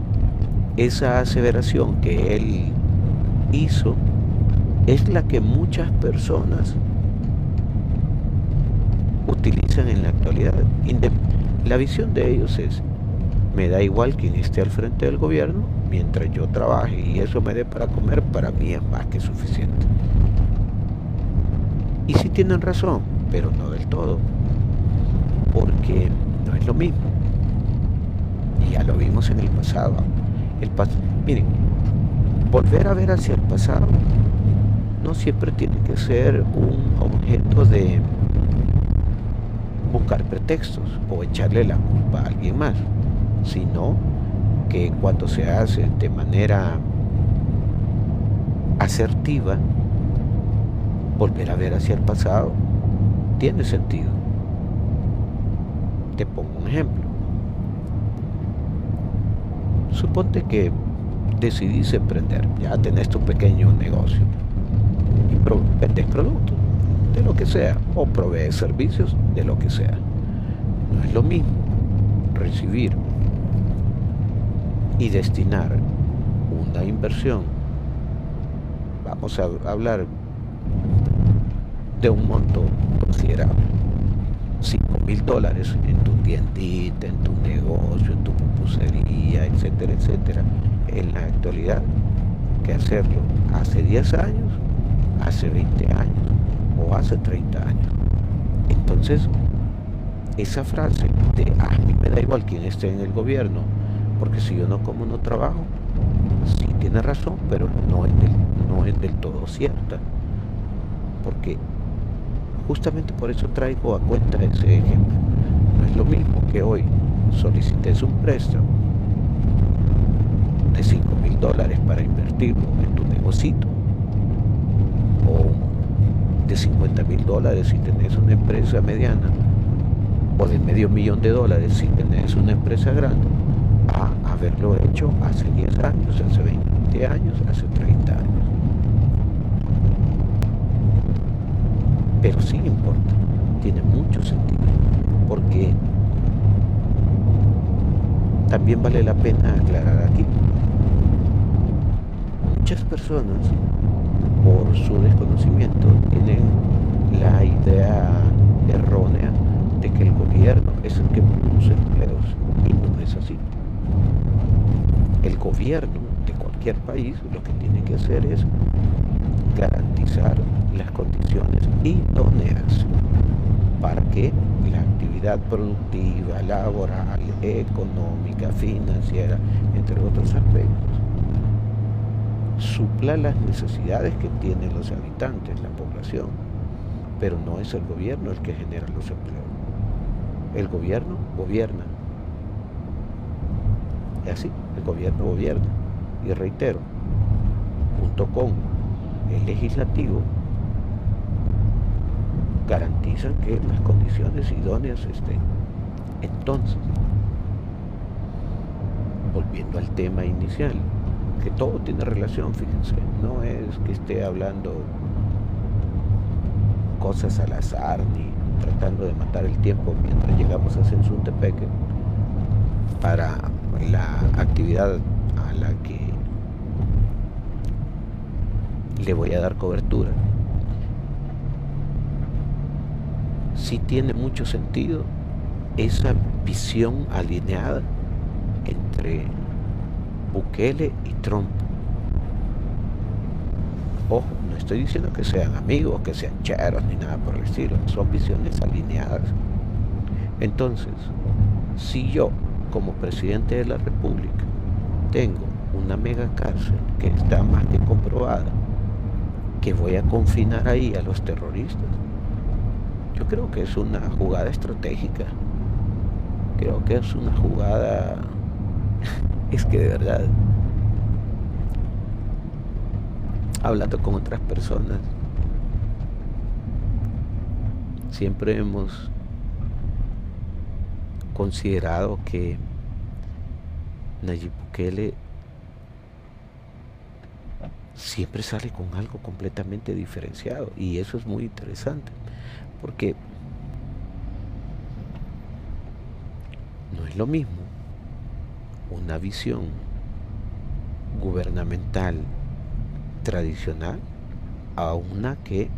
esa aseveración que él hizo es la que muchas personas utilizan en la actualidad. La visión de ellos es: me da igual quien esté al frente del gobierno, mientras yo trabaje y eso me dé para comer, para mí es más que suficiente. Y sí tienen razón, pero no del todo, porque no es lo mismo. Y ya lo vimos en el pasado. Miren, volver a ver hacia el pasado no siempre tiene que ser un objeto de buscar pretextos o echarle la culpa a alguien más, sino que cuando se hace de manera asertiva, volver a ver hacia el pasado tiene sentido. Te pongo un ejemplo. Suponte que decidís emprender, ya tenés tu pequeño negocio. Y vendes productos de lo que sea o provees servicios de lo que sea. No es lo mismo recibir y destinar una inversión, vamos a hablar de un monto considerable, $5,000 en tu tiendita, en tu negocio, en tu pupusería, etcétera, etcétera, en la actualidad, que hacerlo hace 10 años, hace 20 años o hace 30 años. Entonces, esa frase de a mí me da igual quién esté en el gobierno, porque si yo no como no trabajo, sí tiene razón, pero no es del todo cierta, porque justamente por eso traigo a cuenta ese ejemplo. No es lo mismo que hoy solicites un préstamo de $5,000 para invertirlo en tu negocito, o de $50,000 si tenés una empresa mediana, o de $500,000 si tenés una empresa grande, a haberlo hecho hace 10 años, hace 20 años, hace 30 años. Pero sí importa, tiene mucho sentido, porque también vale la pena aclarar aquí. Muchas personas, por su desconocimiento, tienen la idea errónea de que el gobierno es el que produce empleos, y no es así. El gobierno de cualquier país lo que tiene que hacer es garantizar las condiciones idóneas para que la actividad productiva, laboral, económica, financiera, entre otros aspectos, supla las necesidades que tienen los habitantes, la población. Pero no es el gobierno el que genera los empleos. El gobierno gobierna. Y así, el gobierno gobierna. Y reitero, junto con el legislativo, garantizan que las condiciones idóneas estén. Entonces, volviendo al tema inicial, que todo tiene relación, fíjense, no es que esté hablando cosas al azar ni tratando de matar el tiempo mientras llegamos a Sensuntepeque para la actividad a la que le voy a dar cobertura. Sí tiene mucho sentido esa visión alineada entre Bukele y Trump. Ojo, no estoy diciendo que sean amigos, que sean cheros ni nada por el estilo, son visiones alineadas. Entonces, si yo, como presidente de la República, tengo una mega cárcel que está más que comprobada, que voy a confinar ahí a los terroristas, yo creo que es una jugada estratégica. Creo que es una jugada... es que de verdad, hablando con otras personas, siempre hemos considerado que Nayib Bukele siempre sale con algo completamente diferenciado, y eso es muy interesante, porque no es lo mismo una visión gubernamental tradicional a una que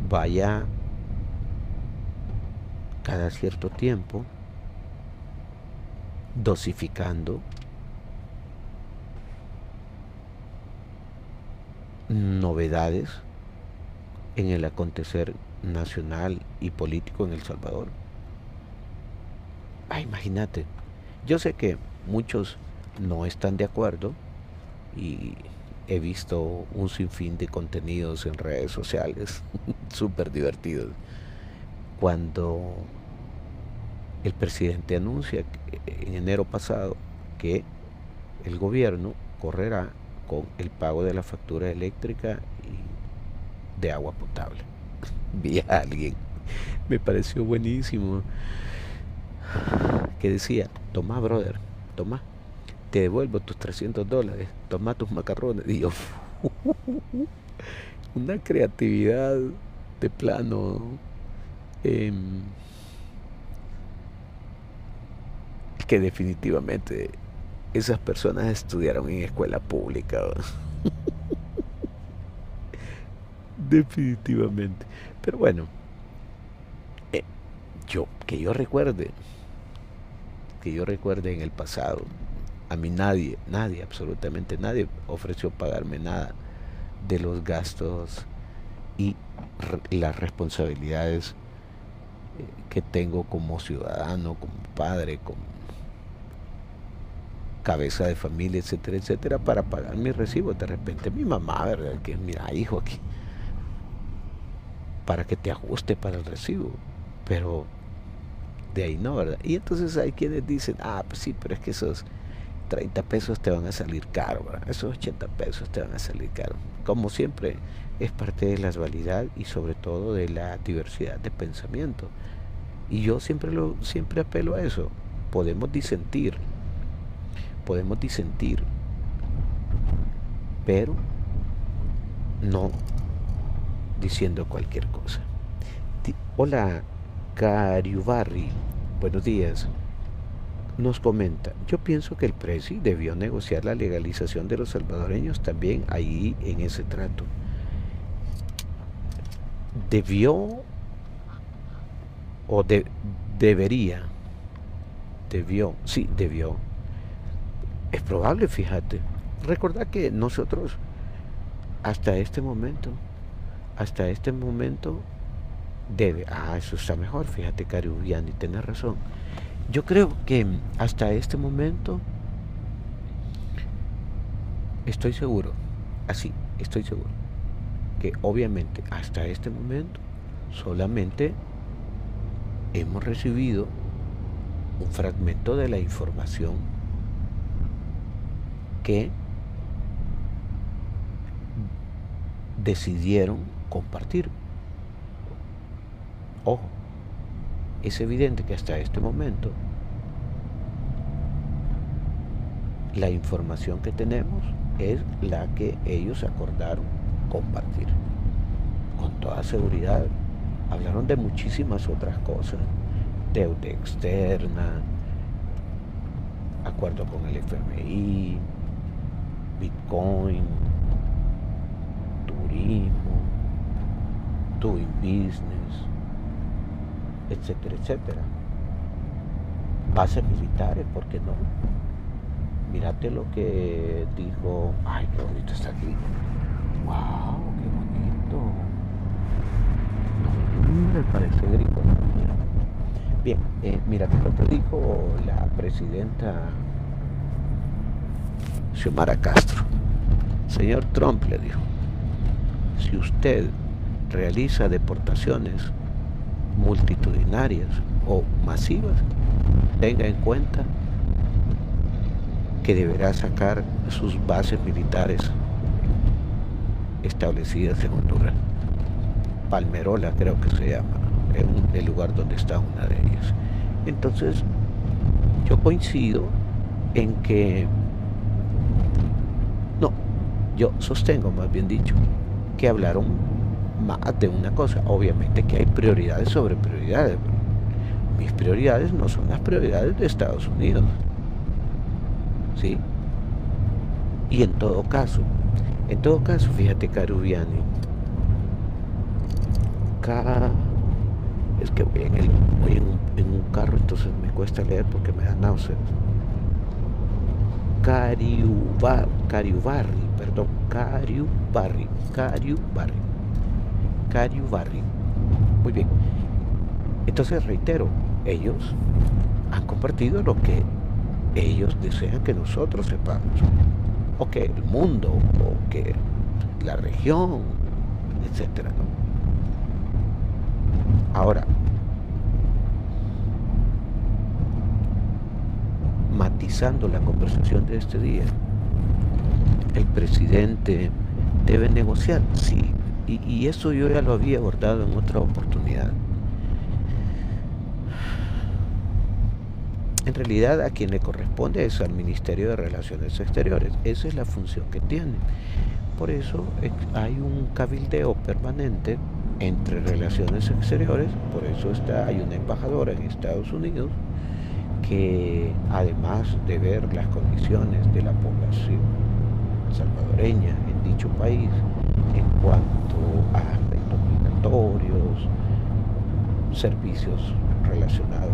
vaya cada cierto tiempo dosificando novedades en el acontecer nacional y político en El Salvador. Imagínate, yo sé que muchos no están de acuerdo y he visto un sinfín de contenidos en redes sociales súper divertidos. Cuando el presidente anuncia en enero pasado que el gobierno correrá con el pago de la factura eléctrica y de agua potable. Vi a alguien, me pareció buenísimo, que decía: toma, brother, toma, te devuelvo tus $300, toma tus macarrones. Y yo, una creatividad de plano, em, que definitivamente esas personas estudiaron en escuela pública, ¿va? Definitivamente. Pero bueno, eh, que yo recuerde en el pasado, a mí nadie, absolutamente nadie ofreció pagarme nada de los gastos y las responsabilidades que tengo como ciudadano, como padre, como cabeza de familia, etcétera, etcétera, para pagar mis recibos. De repente mi mamá, ¿verdad? Que mira, hijo, aquí, para que te ajuste para el recibo. Pero de ahí no, ¿verdad? Y entonces hay quienes dicen, ah, pues sí, pero es que esos 30 pesos te van a salir caro, ¿verdad? Esos 80 pesos te van a salir caro. Como siempre, es parte de la dualidad y sobre todo de la diversidad de pensamiento. Y yo siempre apelo a eso. Podemos disentir, podemos disentir, pero no diciendo cualquier cosa. Hola, Cariubarri, buenos días. Nos comenta, yo pienso que el presi debió negociar la legalización de los salvadoreños también ahí en ese trato. Debió o debería, sí, debió. Es probable, fíjate. Recordad que nosotros hasta este momento, hasta este momento eso está mejor, fíjate, Cariubiani, tenés razón. Yo creo que hasta este momento estoy seguro, así, estoy seguro, que obviamente hasta este momento solamente hemos recibido un fragmento de la información que decidieron compartir. Ojo, es evidente que hasta este momento la información que tenemos es la que ellos acordaron compartir. Con toda seguridad, hablaron de muchísimas otras cosas, deuda externa, acuerdo con el FMI, Bitcoin, turismo, doing business, etcétera, etcétera. Bases militares, ¿por qué no? Mírate lo que dijo. Ay, qué bonito está aquí. ¡Wow! ¡Qué bonito! Me parece agrícola. Bien, mírate lo que dijo la presidenta Xiomara Castro. Señor Trump le dijo, si usted realiza deportaciones multitudinarias o masivas, tenga en cuenta que deberá sacar sus bases militares establecidas en Honduras. Palmerola creo que se llama, el lugar donde está una de ellas. Entonces, yo coincido en que, no, yo sostengo más bien dicho, que hablaron más de una cosa. Obviamente que hay prioridades sobre prioridades. Mis prioridades no son las prioridades de Estados Unidos. ¿Sí? Y en todo caso, fíjate, Carubiani, es que voy en un carro, entonces me cuesta leer porque me da náuseas. Cariubarri, perdón, Cariubarri. Muy bien. Entonces reitero, ellos han compartido lo que ellos desean que nosotros sepamos, o que el mundo, o que la región, etcétera, ¿no? Ahora, matizando la conversación de este día, el presidente debe negociar, sí, y eso yo ya lo había abordado en otra oportunidad. En realidad a quien le corresponde es al Ministerio de Relaciones Exteriores, esa es la función que tiene. por eso hay un cabildeo permanente entre relaciones exteriores, por eso hay una embajadora en Estados Unidos que, además de ver las condiciones de la población salvadoreña en dicho país en cuanto a aspectos migratorios, servicios relacionados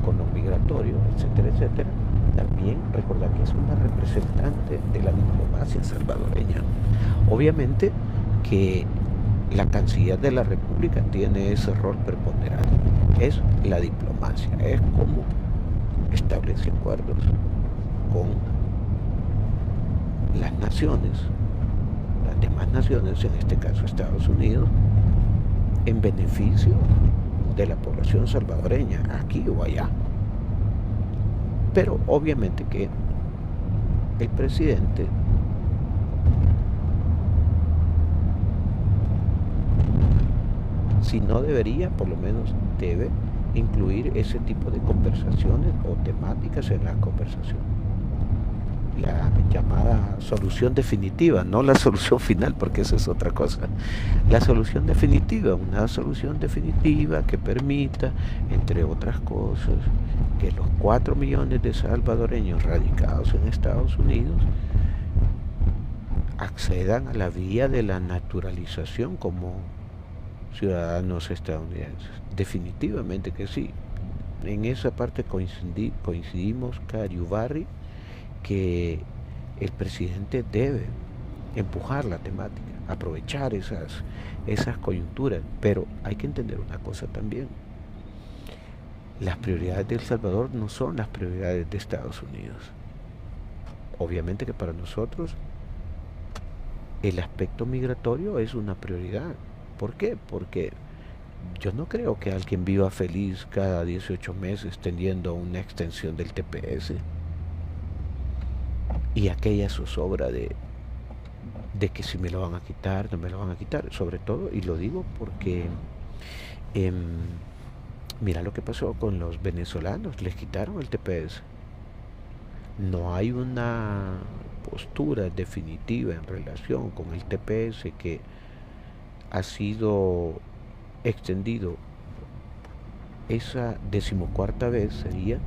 con lo migratorio, etcétera, etcétera, también recordar que es una representante de la diplomacia salvadoreña. Obviamente que la Canciller de la República tiene ese rol preponderante, es la diplomacia, es como establece acuerdos con las naciones, las demás naciones, en este caso Estados Unidos, en beneficio de la población salvadoreña, aquí o allá. Pero obviamente que el presidente si no debería, por lo menos debe incluir ese tipo de conversaciones o temáticas en la conversación. La llamada solución definitiva, no la solución final, porque esa es otra cosa. La solución definitiva, una solución definitiva que permita, entre otras cosas, que los 4 millones de salvadoreños radicados en Estados Unidos accedan a la vía de la naturalización como ciudadanos estadounidenses. Definitivamente que sí. En esa parte coincidimos, Cariubarri, que el presidente debe empujar la temática, aprovechar esas coyunturas, pero hay que entender una cosa también. Las prioridades de El Salvador no son las prioridades de Estados Unidos. Obviamente que para nosotros el aspecto migratorio es una prioridad. ¿Por qué? Porque yo no creo que alguien viva feliz cada 18 meses teniendo una extensión del TPS y aquella zozobra de que si me lo van a quitar, no me lo van a quitar. Sobre todo, y lo digo porque mira lo que pasó con los venezolanos, les quitaron el TPS. No hay una postura definitiva en relación con el TPS que ha sido extendido. Esa 14ª vez sería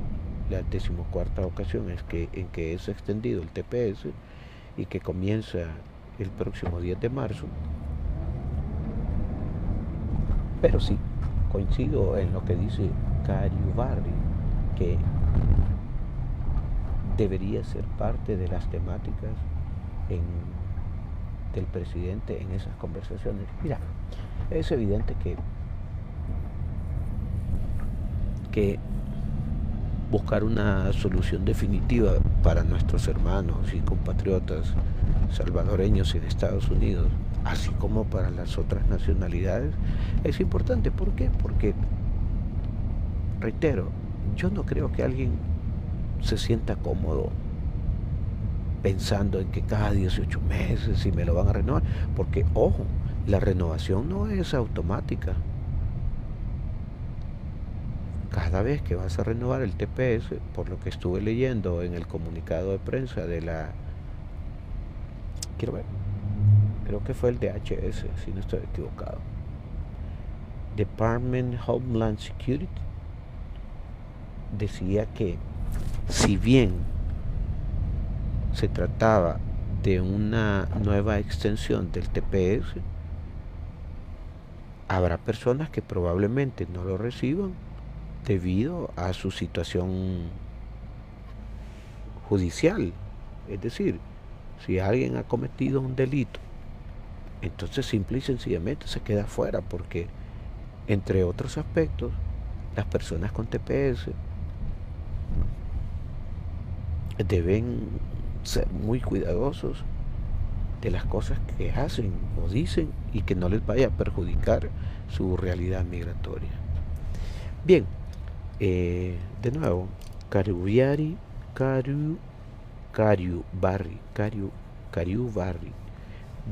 la 14ª ocasión en que es extendido el TPS y que comienza el próximo 10 de marzo. Pero sí, coincido en lo que dice Cariubarri, que debería ser parte de las temáticas del presidente en esas conversaciones. Mira, es evidente que buscar una solución definitiva para nuestros hermanos y compatriotas salvadoreños en Estados Unidos, así como para las otras nacionalidades, es importante. ¿Por qué? Porque, reitero, yo no creo que alguien se sienta cómodo pensando en que cada 18 meses si me lo van a renovar, porque ojo, la renovación no es automática. Cada vez que vas a renovar el TPS, por lo que estuve leyendo en el comunicado de prensa de la, quiero ver, creo que fue el DHS, si no estoy equivocado, Department of Homeland Security, decía que si bien se trataba de una nueva extensión del TPS, habrá personas que probablemente no lo reciban debido a su situación judicial. Es decir, si alguien ha cometido un delito, entonces simple y sencillamente se queda fuera, porque entre otros aspectos, las personas con TPS deben ser muy cuidadosos de las cosas que hacen o dicen y que no les vaya a perjudicar su realidad migratoria. Bien, de nuevo, Cariubarri,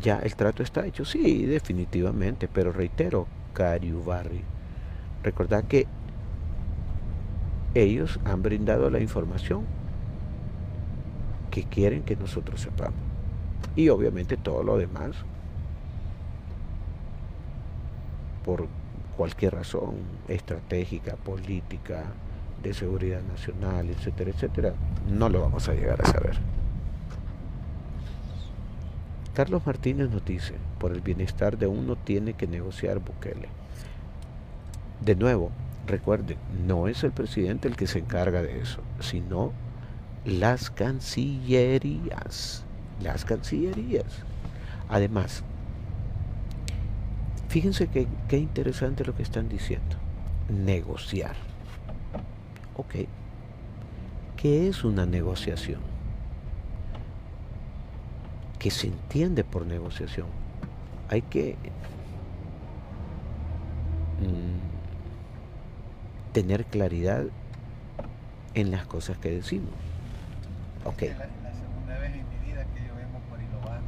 ya el trato está hecho, sí, definitivamente, pero reitero, Cariubarri, recordad que ellos han brindado la información que quieren que nosotros sepamos. Y obviamente todo lo demás, por cualquier razón estratégica, política, de seguridad nacional, etcétera, etcétera, no lo vamos a llegar a saber. Carlos Martínez nos dice, por el bienestar de uno tiene que negociar Bukele. De nuevo, recuerden, no es el presidente el que se encarga de eso, sino las cancillerías. Las cancillerías. Además, fíjense qué interesante lo que están diciendo. Negociar. Ok. ¿Qué es una negociación? ¿Qué se entiende por negociación? Hay que tener claridad en las cosas que decimos. Ok. La segunda vez en mi vida que yo vengo por Hilo Bajo.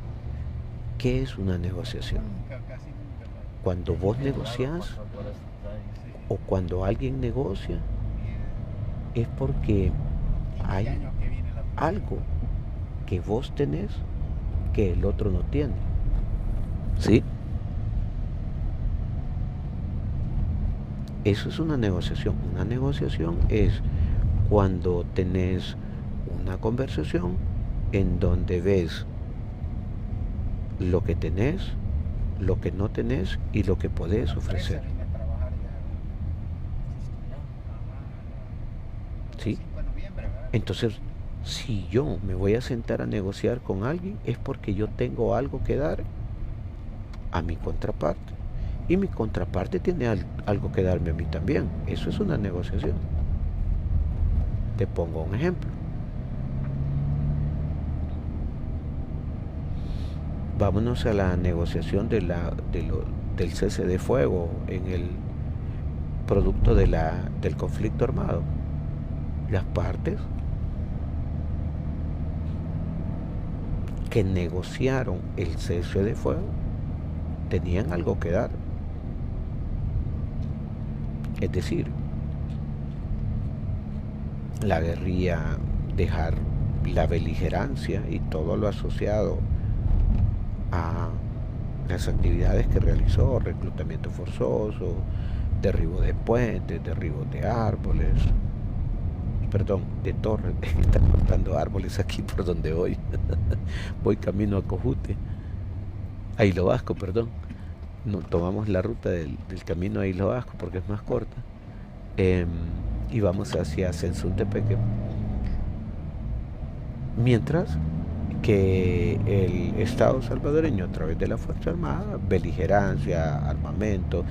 ¿Qué es una negociación? Nunca, casi nunca. Cuando vos negociás o cuando alguien negocia, es porque hay algo que vos tenés que el otro no tiene. ¿Sí? Eso es una negociación. Una negociación es cuando tenés una conversación en donde ves lo que tenés, lo que no tenés y lo que podés ofrecer. ¿Sí? Entonces, si yo me voy a sentar a negociar con alguien, es porque yo tengo algo que dar a mi contraparte. Y mi contraparte tiene algo que darme a mí también. Eso es una negociación. Te pongo un ejemplo. Vámonos a la negociación del cese de fuego en el producto del conflicto armado. Las partes que negociaron el cese de fuego tenían algo que dar. Es decir, la guerrilla, dejar la beligerancia y todo lo asociado a las actividades que realizó, reclutamiento forzoso, derribo de puentes, derribo de árboles, perdón, de torres. Están cortando árboles aquí por donde voy. Voy camino a Cojute, a Hilo Vasco, perdón. No, tomamos la ruta del camino a Hilo Vasco porque es más corta, y vamos hacia Sensuntepeque. Mientras que el Estado salvadoreño, a través de la Fuerza Armada, beligerancia, armamento,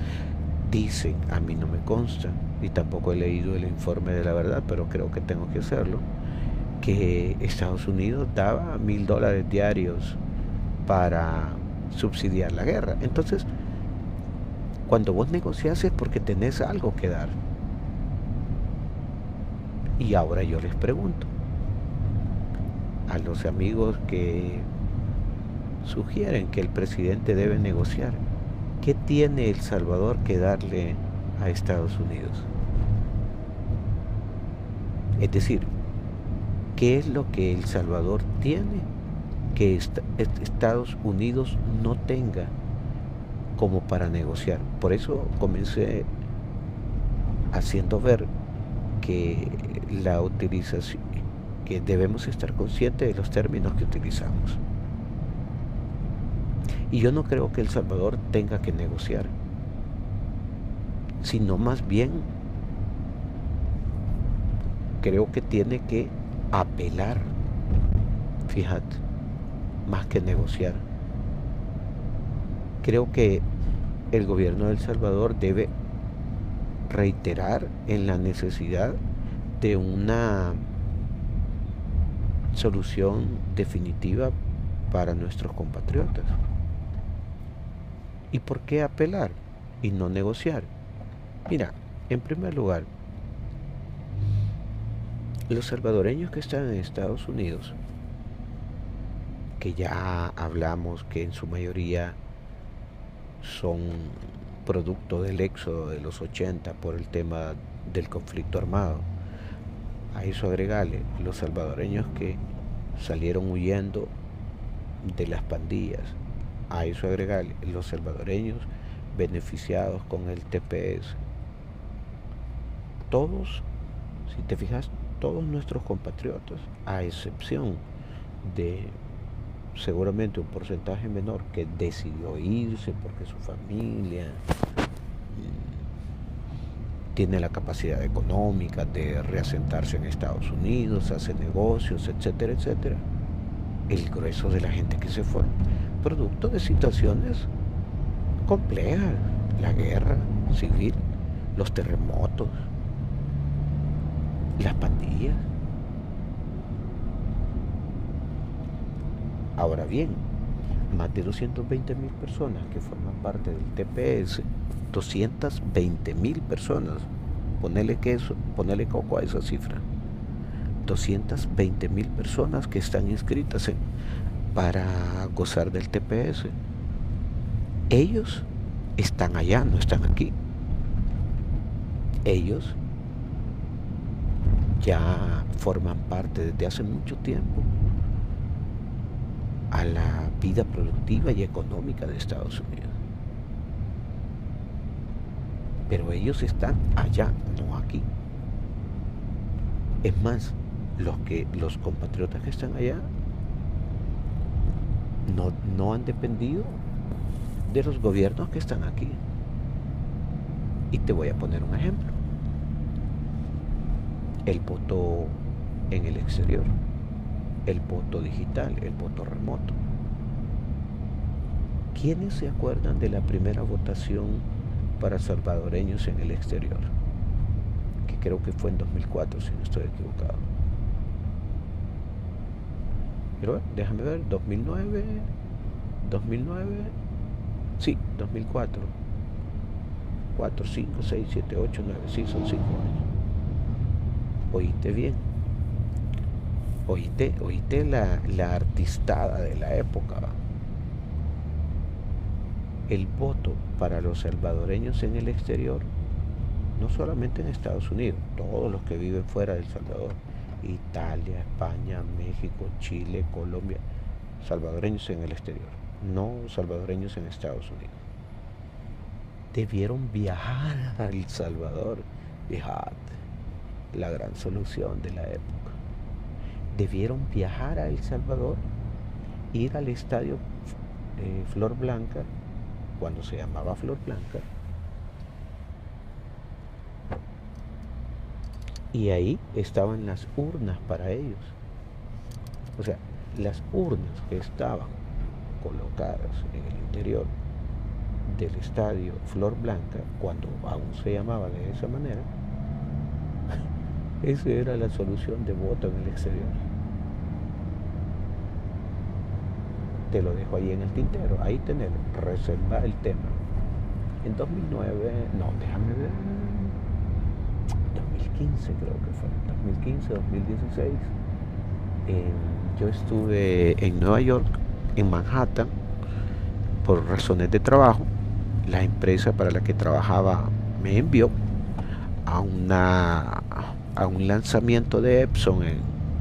dicen, a mí no me consta, y tampoco he leído el informe de la verdad, pero creo que tengo que hacerlo, que Estados Unidos daba $1,000 diarios para subsidiar la guerra. Entonces, cuando vos negociás es porque tenés algo que dar. Y ahora yo les pregunto a los amigos que sugieren que el presidente debe negociar, ¿qué tiene El Salvador que darle a Estados Unidos? Es decir, ¿qué es lo que El Salvador tiene que Estados Unidos no tenga como para negociar? Por eso comencé haciendo ver que la utilización, que debemos estar conscientes de los términos que utilizamos. Y yo no creo que El Salvador tenga que negociar, sino más bien creo que tiene que apelar, fíjate, más que negociar. Creo que el gobierno de El Salvador debe reiterar en la necesidad de una solución definitiva para nuestros compatriotas. ¿Y por qué apelar y no negociar? Mira, en primer lugar, los salvadoreños que están en Estados Unidos, que ya hablamos que en su mayoría son producto del éxodo de los 80 por el tema del conflicto armado, a eso agregarle los salvadoreños que salieron huyendo de las pandillas. A eso agregarle los salvadoreños beneficiados con el TPS. Todos, si te fijas, todos nuestros compatriotas, a excepción de seguramente un porcentaje menor que decidió irse porque su familia tiene la capacidad económica de reasentarse en Estados Unidos, hace negocios, etcétera, etcétera. El grueso de la gente que se fue, producto de situaciones complejas, la guerra civil, los terremotos, las pandillas. Ahora bien, más de 220.000 personas que forman parte del TPS, 220.000 personas, ponele coco a esa cifra, 220.000 personas que están inscritas para gozar del TPS. Ellos están allá, no están aquí. Ellos ya forman parte desde hace mucho tiempo a la vida productiva y económica de Estados Unidos. Pero ellos están allá, no aquí. Es más, los compatriotas que están allá no han dependido de los gobiernos que están aquí. Y te voy a poner un ejemplo. El voto en el exterior, el voto digital, el voto remoto. ¿Quiénes se acuerdan de la primera votación para salvadoreños en el exterior? Que creo que fue en 2004, si no estoy equivocado. Pero bueno, déjame ver, 2009, sí, 2004, 4, 5, 6, 7, 8, 9, sí, son 5 años. Oíste bien, oíste la artistada de la época. El voto para los salvadoreños en el exterior, no solamente en Estados Unidos, todos los que viven fuera de El Salvador, Italia, España, México, Chile, Colombia, salvadoreños en el exterior, no salvadoreños en Estados Unidos, debieron viajar a El Salvador. Fíjate, la gran solución de la época. Debieron viajar a El Salvador, ir al estadio Flor Blanca, cuando se llamaba Flor Blanca, y ahí estaban las urnas para ellos. O sea, las urnas que estaban colocadas en el interior del estadio Flor Blanca, cuando aún se llamaba de esa manera, esa era la solución de voto en el exterior. Te lo dejo ahí en el tintero, ahí tenelo, reserva el tema. En 2009, no, déjame ver, 2015 creo que fue, 2015, 2016, yo estuve en Nueva York, en Manhattan, por razones de trabajo. La empresa para la que trabajaba me envió a un lanzamiento de Epson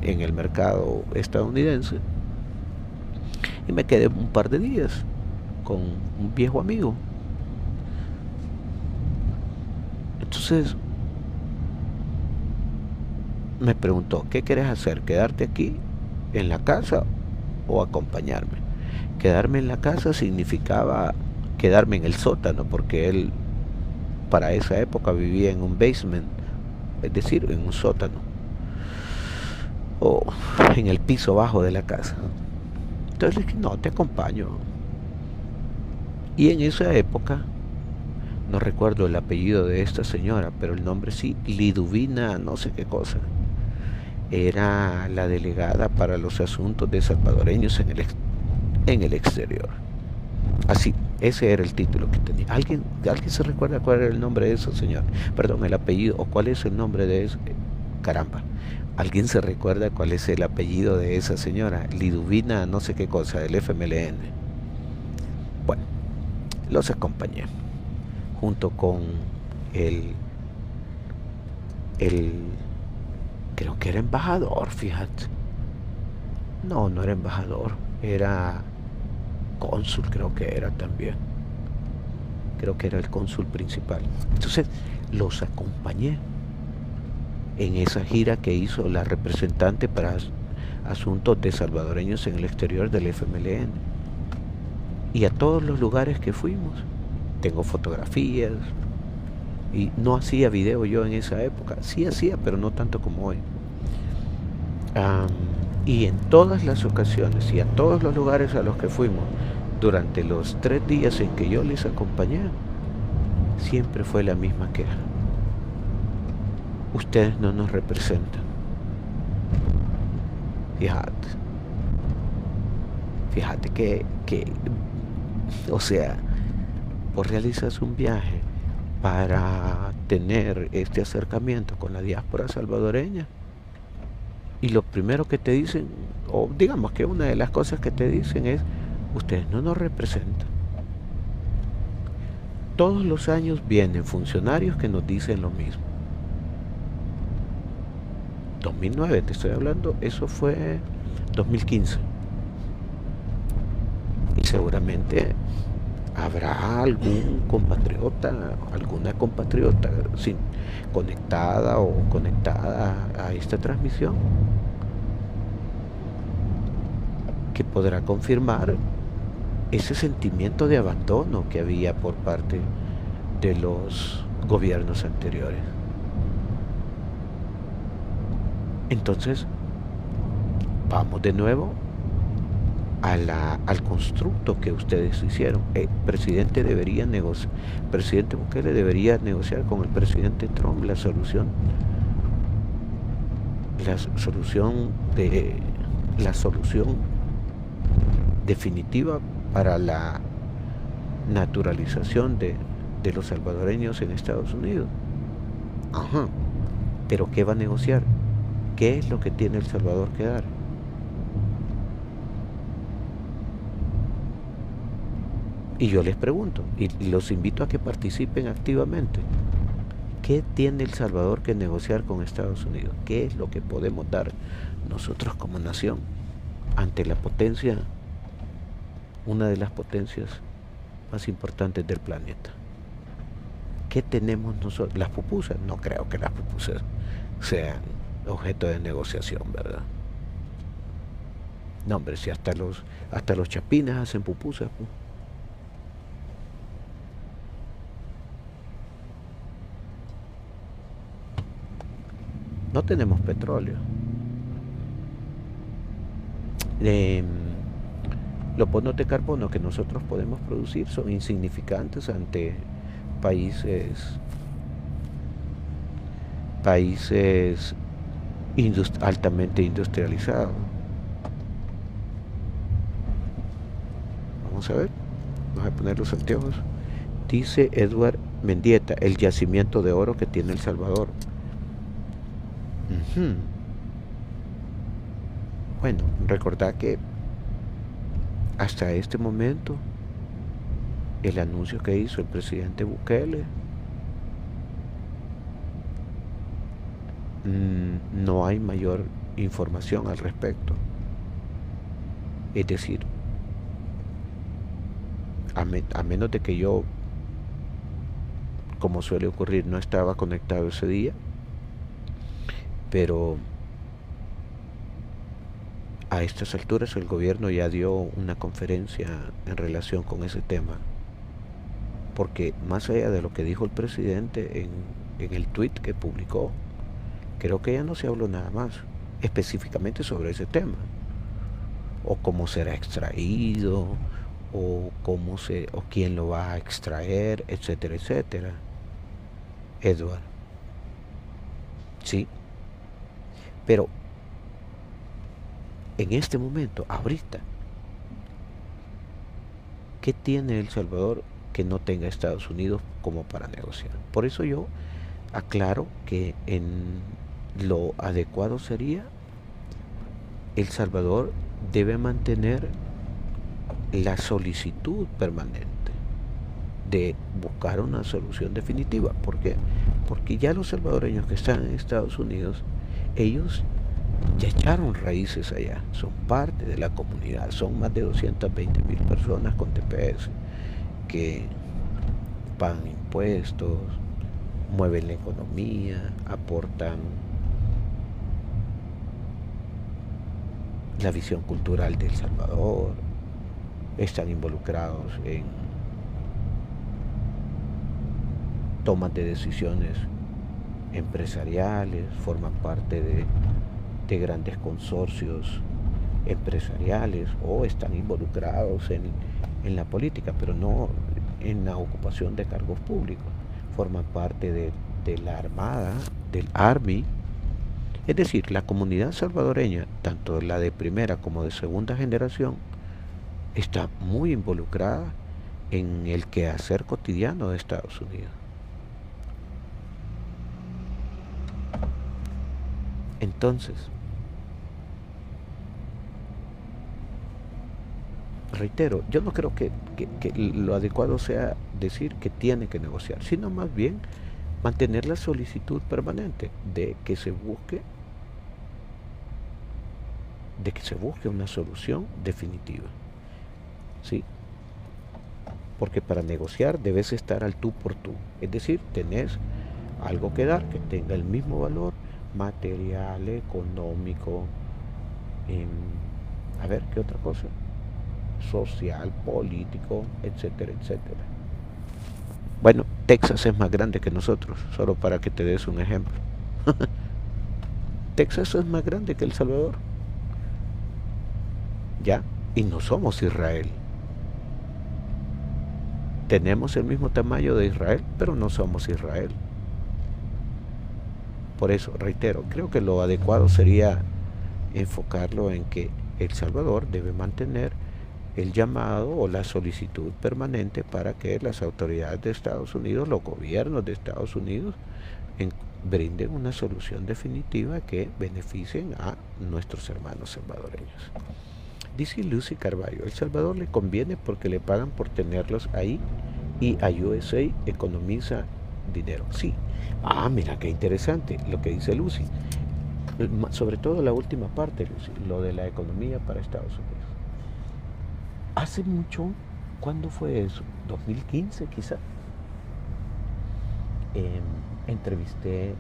en el mercado estadounidense, y me quedé un par de días con un viejo amigo. Entonces me preguntó: ¿qué quieres hacer? ¿Quedarte aquí en la casa o acompañarme? Quedarme en la casa significaba quedarme en el sótano, porque él para esa época vivía en un basement, es decir, en un sótano, o en el piso bajo de la casa. Entonces le dije: no, te acompaño. Y en esa época, no recuerdo el apellido de esta señora, pero el nombre sí, Liduvina no sé qué cosa, era la delegada para los asuntos de salvadoreños en el exterior. Así, ese era el título que tenía. ¿Alguien se recuerda cuál era el nombre de esa señora? Perdón, el apellido, o cuál es el nombre de ese. Caramba, ¿alguien se recuerda cuál es el apellido de esa señora? Liduvina no sé qué cosa, del FMLN. Bueno, los acompañé junto con el creo que era embajador, fíjate. No era embajador. era cónsul, creo que era también. Creo que era el cónsul principal. Entonces los acompañé en esa gira que hizo la representante para asuntos de salvadoreños en el exterior del FMLN. Y a todos los lugares que fuimos, tengo fotografías, y no hacía video yo en esa época, sí hacía, pero no tanto como hoy. Y en todas las ocasiones y a todos los lugares a los que fuimos, durante los 3 días en que yo les acompañé, siempre fue la misma queja. Ustedes no nos representan. Fíjate que, o sea, vos realizas un viaje para tener este acercamiento con la diáspora salvadoreña y lo primero que te dicen, o digamos que una de las cosas que te dicen es, ustedes no nos representan. Todos los años vienen funcionarios que nos dicen lo mismo. 2009 te estoy hablando, eso fue 2015. Y seguramente habrá algún compatriota, alguna compatriota conectada o conectada a esta transmisión que podrá confirmar ese sentimiento de abandono que había por parte de los gobiernos anteriores. Entonces, vamos de nuevo al constructo que ustedes hicieron. El presidente Bukele debería negociar con el presidente Trump la solución definitiva para la naturalización de los salvadoreños en Estados Unidos. Ajá. Pero ¿qué va a negociar? ¿Qué es lo que tiene El Salvador que dar? Y yo les pregunto, y los invito a que participen activamente. ¿Qué tiene El Salvador que negociar con Estados Unidos? ¿Qué es lo que podemos dar nosotros como nación ante la potencia, una de las potencias más importantes del planeta? ¿Qué tenemos nosotros? ¿Las pupusas? No creo que las pupusas sean objeto de negociación, ¿verdad? No, hombre, si hasta los chapines hacen pupusas, pues. No tenemos petróleo. Los bonos de carbono que nosotros podemos producir son insignificantes ante países altamente industrializados. Vamos a ver, vamos a poner los anteojos. Dice Edward Mendieta, el yacimiento de oro que tiene El Salvador. Bueno, recordad que hasta este momento el anuncio que hizo el presidente Bukele no hay mayor información al respecto. Es decir, a menos de que yo, como suele ocurrir, no estaba conectado ese día, pero a estas alturas el gobierno ya dio una conferencia en relación con ese tema, porque más allá de lo que dijo el presidente en el tweet que publicó, creo que ya no se habló nada más específicamente sobre ese tema, o cómo será extraído, o quién lo va a extraer, etcétera, etcétera. Edward, sí, pero en este momento, ahorita, ¿qué tiene El Salvador que no tenga Estados Unidos como para negociar? Por eso yo aclaro que lo adecuado sería, El Salvador debe mantener la solicitud permanente de buscar una solución definitiva. ¿Por qué? Porque ya los salvadoreños que están en Estados Unidos, ellos ya echaron raíces allá, son parte de la comunidad, son más de 220.000 personas con TPS que pagan impuestos, mueven la economía, aportan la visión cultural de El Salvador, están involucrados en tomas de decisiones empresariales, forman parte de grandes consorcios empresariales o están involucrados en la política, pero no en la ocupación de cargos públicos. Forman parte de la Armada, del Army. Es decir, la comunidad salvadoreña, tanto la de primera como de segunda generación, está muy involucrada en el quehacer cotidiano de Estados Unidos. Entonces, reitero, yo no creo que lo adecuado sea decir que tiene que negociar, sino más bien mantener la solicitud permanente de que se busque una solución definitiva. ¿Sí? Porque para negociar debes estar al tú por tú, es decir, tenés algo que dar que tenga el mismo valor material, económico, a ver, ¿qué otra cosa? Social, político, etcétera, etcétera. Bueno, Texas es más grande que nosotros, solo para que te des un ejemplo. Texas es más grande que El Salvador. ¿Ya? Y no somos Israel. Tenemos el mismo tamaño de Israel, pero no somos Israel. Por eso, reitero, creo que lo adecuado sería enfocarlo en que El Salvador debe mantener el llamado o la solicitud permanente para que las autoridades de Estados Unidos, los gobiernos de Estados Unidos, brinden una solución definitiva que beneficien a nuestros hermanos salvadoreños. Dice Lucy Carballo, El Salvador le conviene porque le pagan por tenerlos ahí y a USA economiza dinero. Sí. Mira, qué interesante lo que dice Lucy. Sobre todo la última parte, Lucy, lo de la economía para Estados Unidos. Hace mucho, ¿cuándo fue eso? ¿2015 quizá? Entrevisté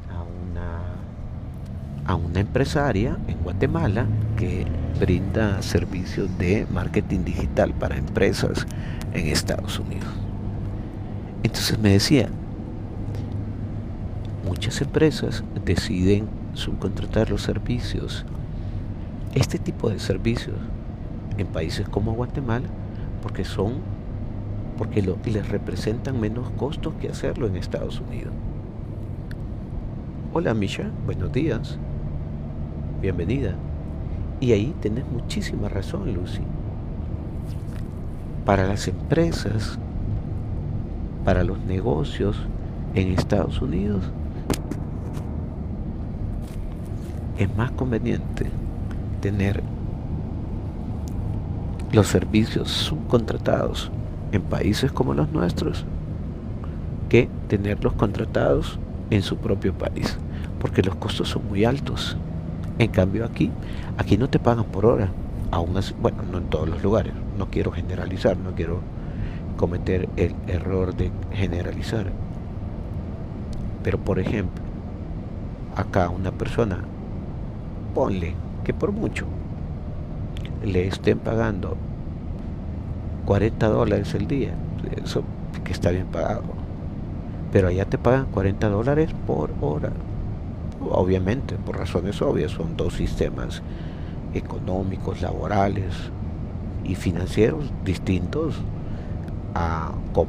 a una empresaria en Guatemala que brinda servicios de marketing digital para empresas en Estados Unidos. Entonces me decía, muchas empresas deciden subcontratar los servicios, este tipo de servicios, en países como Guatemala, porque les representan menos costos que hacerlo en Estados Unidos. Hola Misha, buenos días, bienvenida. Y ahí tenés muchísima razón, Lucy. Para las empresas, para los negocios en Estados Unidos, es más conveniente tener los servicios subcontratados en países como los nuestros que tenerlos contratados en su propio país, porque los costos son muy altos. En cambio aquí no te pagan por hora, aún así, bueno, no en todos los lugares, no quiero generalizar, no quiero cometer el error de generalizar, pero por ejemplo, acá una persona, ponle que por mucho le estén pagando $40 el día, eso que está bien pagado, pero allá te pagan $40 por hora. Obviamente, por razones obvias, son dos sistemas económicos, laborales y financieros distintos a cómo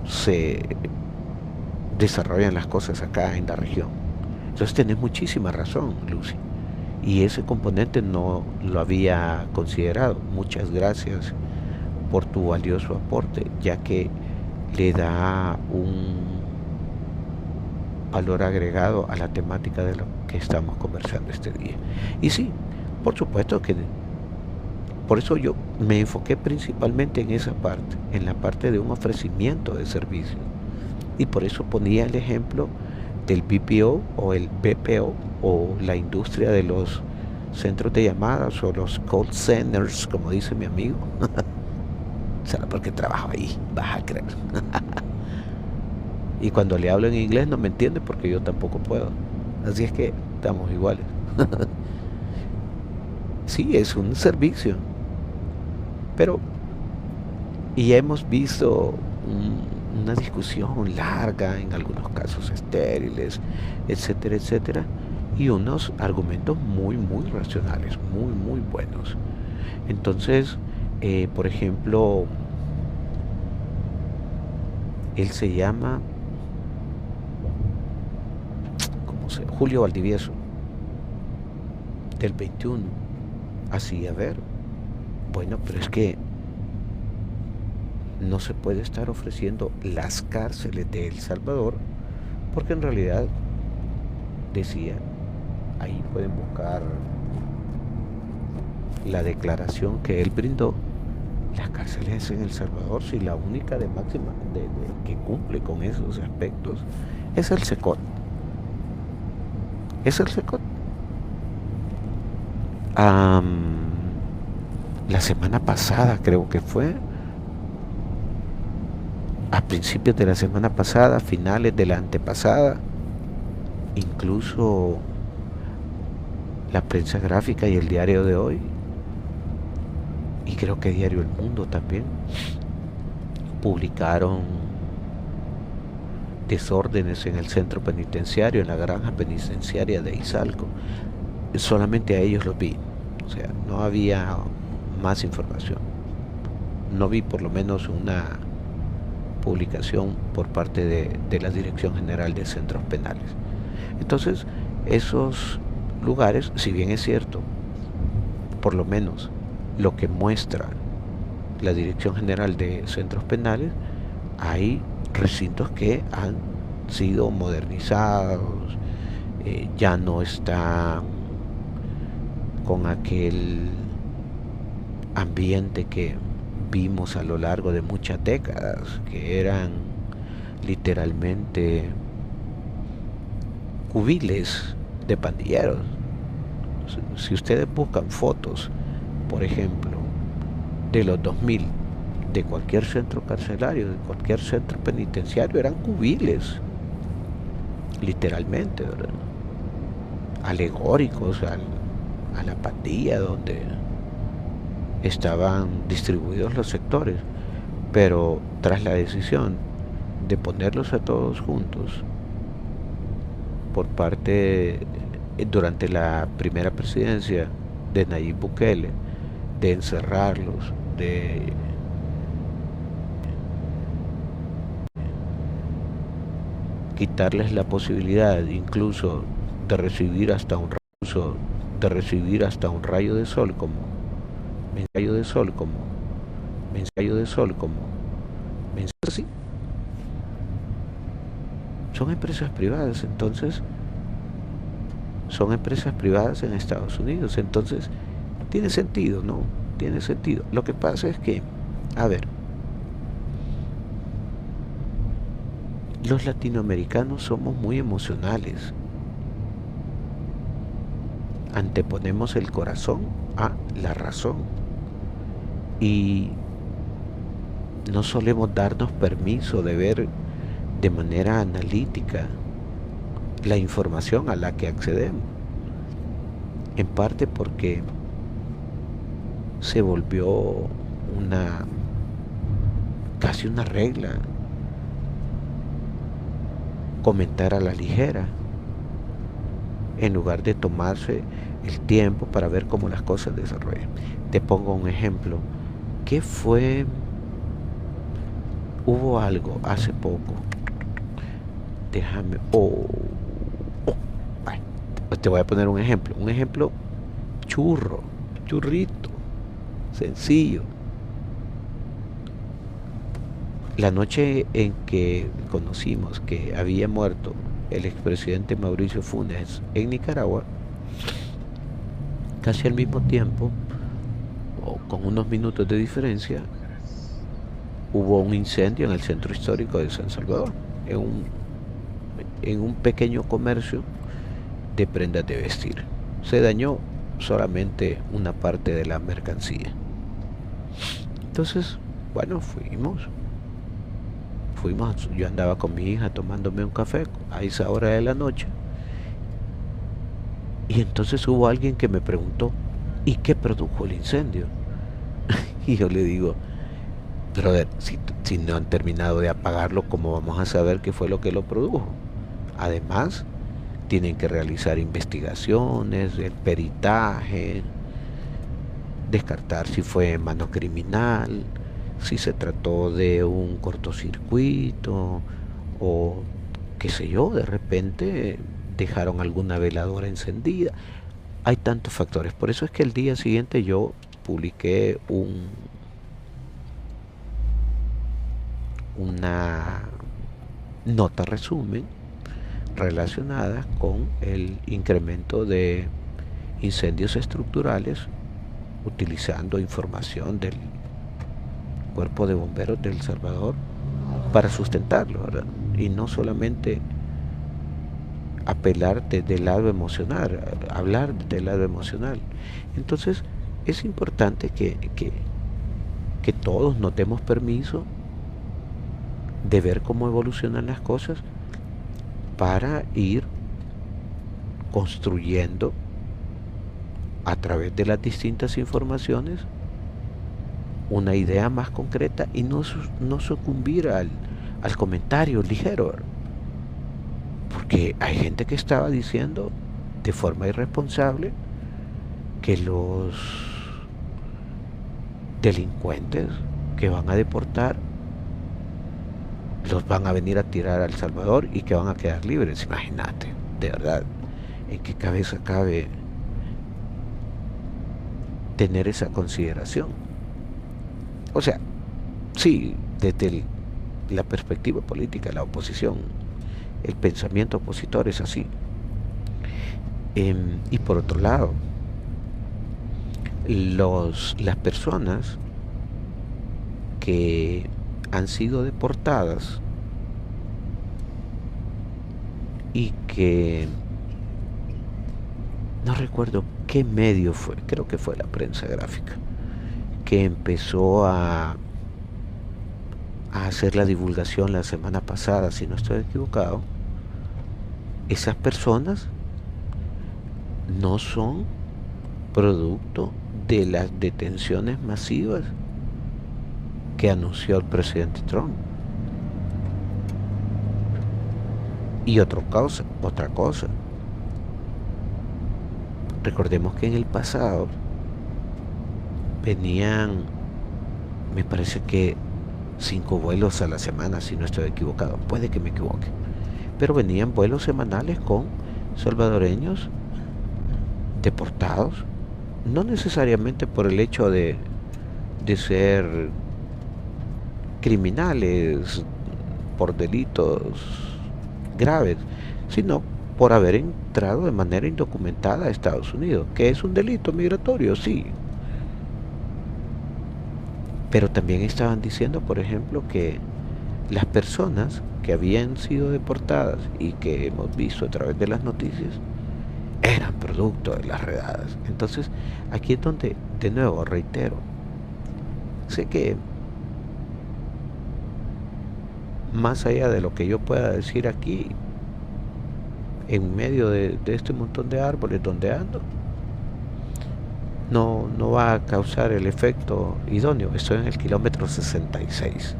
se desarrollan las cosas acá en la región. Entonces tenés muchísima razón, Lucy, y ese componente no lo había considerado. Muchas gracias por tu valioso aporte, ya que le da un valor agregado a la temática de lo que estamos conversando este día. Y sí, por supuesto que por eso yo me enfoqué principalmente en esa parte, en la parte de un ofrecimiento de servicio, y por eso ponía el ejemplo del BPO o el BPO o la industria de los centros de llamadas o los call centers, como dice mi amigo. Será porque trabajo ahí, vas a creer. Y cuando le hablo en inglés no me entiende porque yo tampoco puedo. Así es que estamos iguales. Sí, es un servicio. Pero, y hemos visto una discusión larga, en algunos casos estériles, etcétera, etcétera, y unos argumentos muy, muy racionales, muy, muy buenos. Entonces, por ejemplo, él se llama Julio Valdivieso, del 21. Así, a ver, bueno, pero es que no se puede estar ofreciendo las cárceles de El Salvador, porque en realidad, decía, ahí pueden buscar la declaración que él brindó, las cárceles en El Salvador, si la única de máxima que cumple con esos aspectos es el SECOT. Es el SECOT. La semana pasada, creo que fue, a principios de la semana pasada, finales de la antepasada, incluso la prensa gráfica y el diario de hoy, y creo que Diario El Mundo también, publicaron desórdenes en el centro penitenciario, en la granja penitenciaria de Izalco. Solamente a ellos los vi, o sea, no había más información. No vi por lo menos una publicación por parte de la Dirección General de Centros Penales. Entonces, esos lugares, si bien es cierto, por lo menos lo que muestra la Dirección General de Centros Penales, hay recintos que han sido modernizados, ya no están con aquel ambiente que vimos a lo largo de muchas décadas, que eran literalmente cubiles de pandilleros. Si ustedes buscan fotos, por ejemplo, de los 2000, de cualquier centro carcelario, de cualquier centro penitenciario, eran cubiles, literalmente, ¿verdad? Alegóricos a la pandilla donde estaban distribuidos los sectores, pero tras la decisión de ponerlos a todos juntos por parte, durante la primera presidencia de Nayib Bukele, de encerrarlos, de quitarles la posibilidad incluso de recibir hasta un rayo de sol como mensaje de sol como mensaje así. Son empresas privadas, entonces son empresas privadas en Estados Unidos, entonces tiene sentido, ¿no? Tiene sentido. Lo que pasa es que, a ver, los latinoamericanos somos muy emocionales. Anteponemos el corazón a la razón y no solemos darnos permiso de ver de manera analítica la información a la que accedemos, en parte porque se volvió casi una regla comentar a la ligera, en lugar de tomarse el tiempo para ver cómo las cosas desarrollan. Te pongo un ejemplo. ¿Qué fue? Hubo algo hace poco. Déjame... Ay, te voy a poner un ejemplo churrito, sencillo. La noche en que conocimos que había muerto el expresidente Mauricio Funes en Nicaragua, casi al mismo tiempo, o con unos minutos de diferencia, hubo un incendio en el centro histórico de San Salvador, en un pequeño comercio de prendas de vestir. Se dañó solamente una parte de la mercancía. Entonces, bueno, fuimos, yo andaba con mi hija tomándome un café a esa hora de la noche, y entonces hubo alguien que me preguntó, ¿y qué produjo el incendio? Y yo le digo, brother, si no han terminado de apagarlo, ¿cómo vamos a saber qué fue lo que lo produjo? Además, tienen que realizar investigaciones, el peritaje, descartar si fue mano criminal, si se trató de un cortocircuito o qué sé yo, de repente dejaron alguna veladora encendida. Hay tantos factores. Por eso es que el día siguiente yo publiqué una nota resumen relacionada con el incremento de incendios estructurales utilizando información del Cuerpo de Bomberos de El Salvador para sustentarlo, ¿verdad? Y no solamente apelar desde el lado emocional, hablar desde el lado emocional. Entonces es importante que todos nos demos permiso de ver cómo evolucionan las cosas para ir construyendo a través de las distintas informaciones una idea más concreta y no sucumbir al comentario ligero, porque hay gente que estaba diciendo de forma irresponsable que los delincuentes que van a deportar los van a venir a tirar a El Salvador y que van a quedar libres. Imagínate, de verdad, ¿en qué cabeza cabe tener esa consideración? O sea, sí, desde la perspectiva política, la oposición, el pensamiento opositor es así. Y por otro lado, las personas que han sido deportadas y que no recuerdo qué medio fue, creo que fue la prensa gráfica, que empezó a hacer la divulgación la semana pasada, si no estoy equivocado. Esas personas no son producto de las detenciones masivas que anunció el presidente Trump. Y otra cosa, recordemos que en el pasado venían, me parece que 5 vuelos a la semana, si no estoy equivocado, puede que me equivoque, pero venían vuelos semanales con salvadoreños deportados, no necesariamente por el hecho de ser criminales por delitos graves, sino por haber entrado de manera indocumentada a Estados Unidos, que es un delito migratorio, sí. Pero también estaban diciendo, por ejemplo, que las personas que habían sido deportadas y que hemos visto a través de las noticias eran producto de las redadas. Entonces, aquí es donde, de nuevo, reitero, sé que más allá de lo que yo pueda decir aquí, en medio de este montón de árboles donde ando, no va a causar el efecto idóneo. Estoy en el kilómetro 66.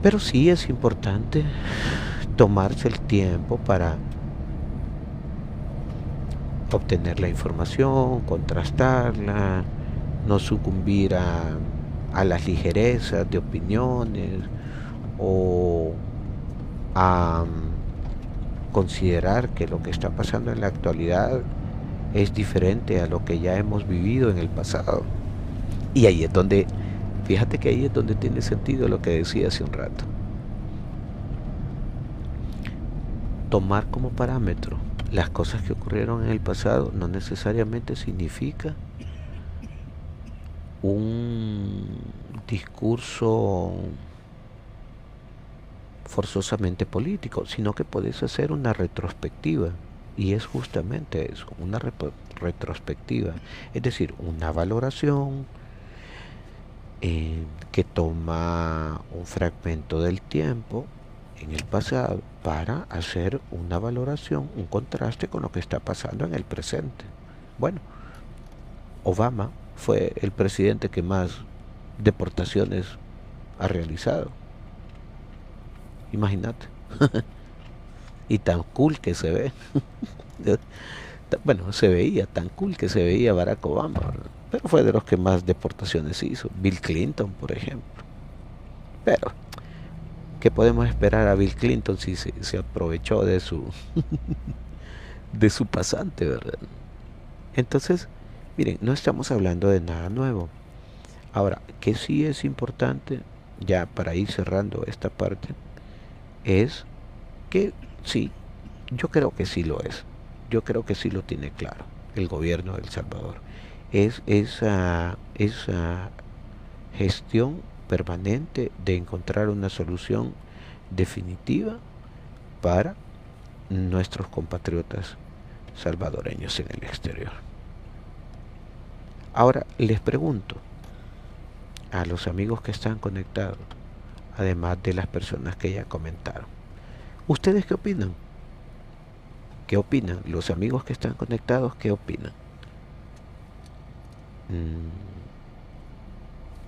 Pero sí es importante tomarse el tiempo para obtener la información, contrastarla, no sucumbir a las ligerezas de opiniones o a considerar que lo que está pasando en la actualidad es diferente a lo que ya hemos vivido en el pasado. Y ahí es donde, fíjate que ahí es donde tiene sentido lo que decía hace un rato. Tomar como parámetro las cosas que ocurrieron en el pasado no necesariamente significa un discurso forzosamente político, sino que puedes hacer una retrospectiva. Y es justamente eso, una retrospectiva. Es decir, una valoración que toma un fragmento del tiempo en el pasado para hacer una valoración, un contraste con lo que está pasando en el presente. Bueno, Obama fue el presidente que más deportaciones ha realizado. Imagínate. Y tan cool que se ve. Bueno, se veía tan cool que se veía Barack Obama, ¿verdad? Pero fue de los que más deportaciones hizo. Bill Clinton, por ejemplo. Pero, ¿qué podemos esperar a Bill Clinton si se aprovechó de su pasante, ¿verdad? Entonces, miren, no estamos hablando de nada nuevo. Ahora, que sí es importante, ya para ir cerrando esta parte, es que sí, yo creo que sí lo es. Yo creo que sí lo tiene claro el gobierno de El Salvador. Es esa gestión permanente de encontrar una solución definitiva para nuestros compatriotas salvadoreños en el exterior. Ahora les pregunto a los amigos que están conectados, además de las personas que ya comentaron, ¿ustedes qué opinan? ¿Qué opinan? Los amigos que están conectados, ¿qué opinan?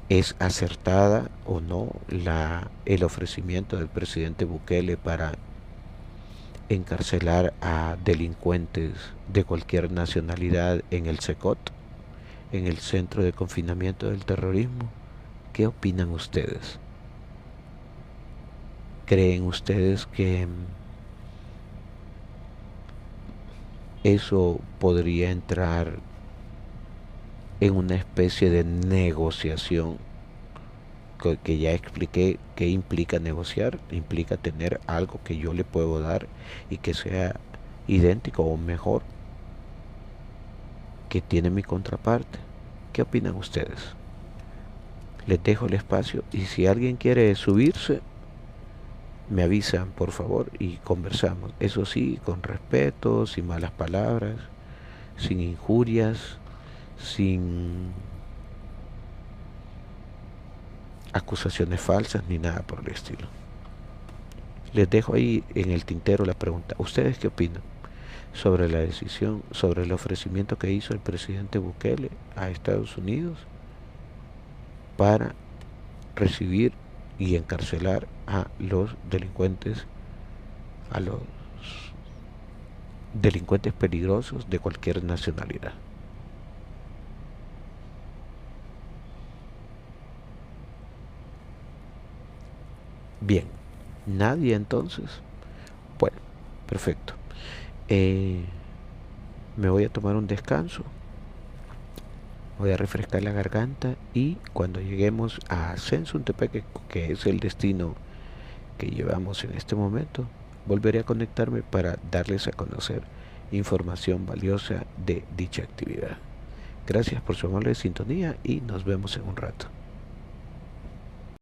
¿Es acertada o no el ofrecimiento del presidente Bukele para encarcelar a delincuentes de cualquier nacionalidad en el SECOT, en el Centro de Confinamiento del Terrorismo? ¿Qué opinan ustedes? ¿Creen ustedes que eso podría entrar en una especie de negociación? Que ya expliqué qué implica negociar. Implica tener algo que yo le puedo dar y que sea idéntico o mejor que tiene mi contraparte. ¿Qué opinan ustedes? Les dejo el espacio y si alguien quiere subirse, me avisan por favor y conversamos. Eso sí, con respeto, sin malas palabras, sin injurias, sin acusaciones falsas ni nada por el estilo. Les dejo ahí en el tintero la pregunta. ¿Ustedes qué opinan sobre la decisión, sobre el ofrecimiento que hizo el presidente Bukele a Estados Unidos para recibir y encarcelar a los delincuentes peligrosos de cualquier nacionalidad? Bien, nadie entonces. Bueno, perfecto. Me voy a tomar un descanso, voy a refrescar la garganta y cuando lleguemos a Sensuntepeque, que es el destino que llevamos en este momento, volveré a conectarme para darles a conocer información valiosa de dicha actividad. Gracias por su amable sintonía y nos vemos en un rato.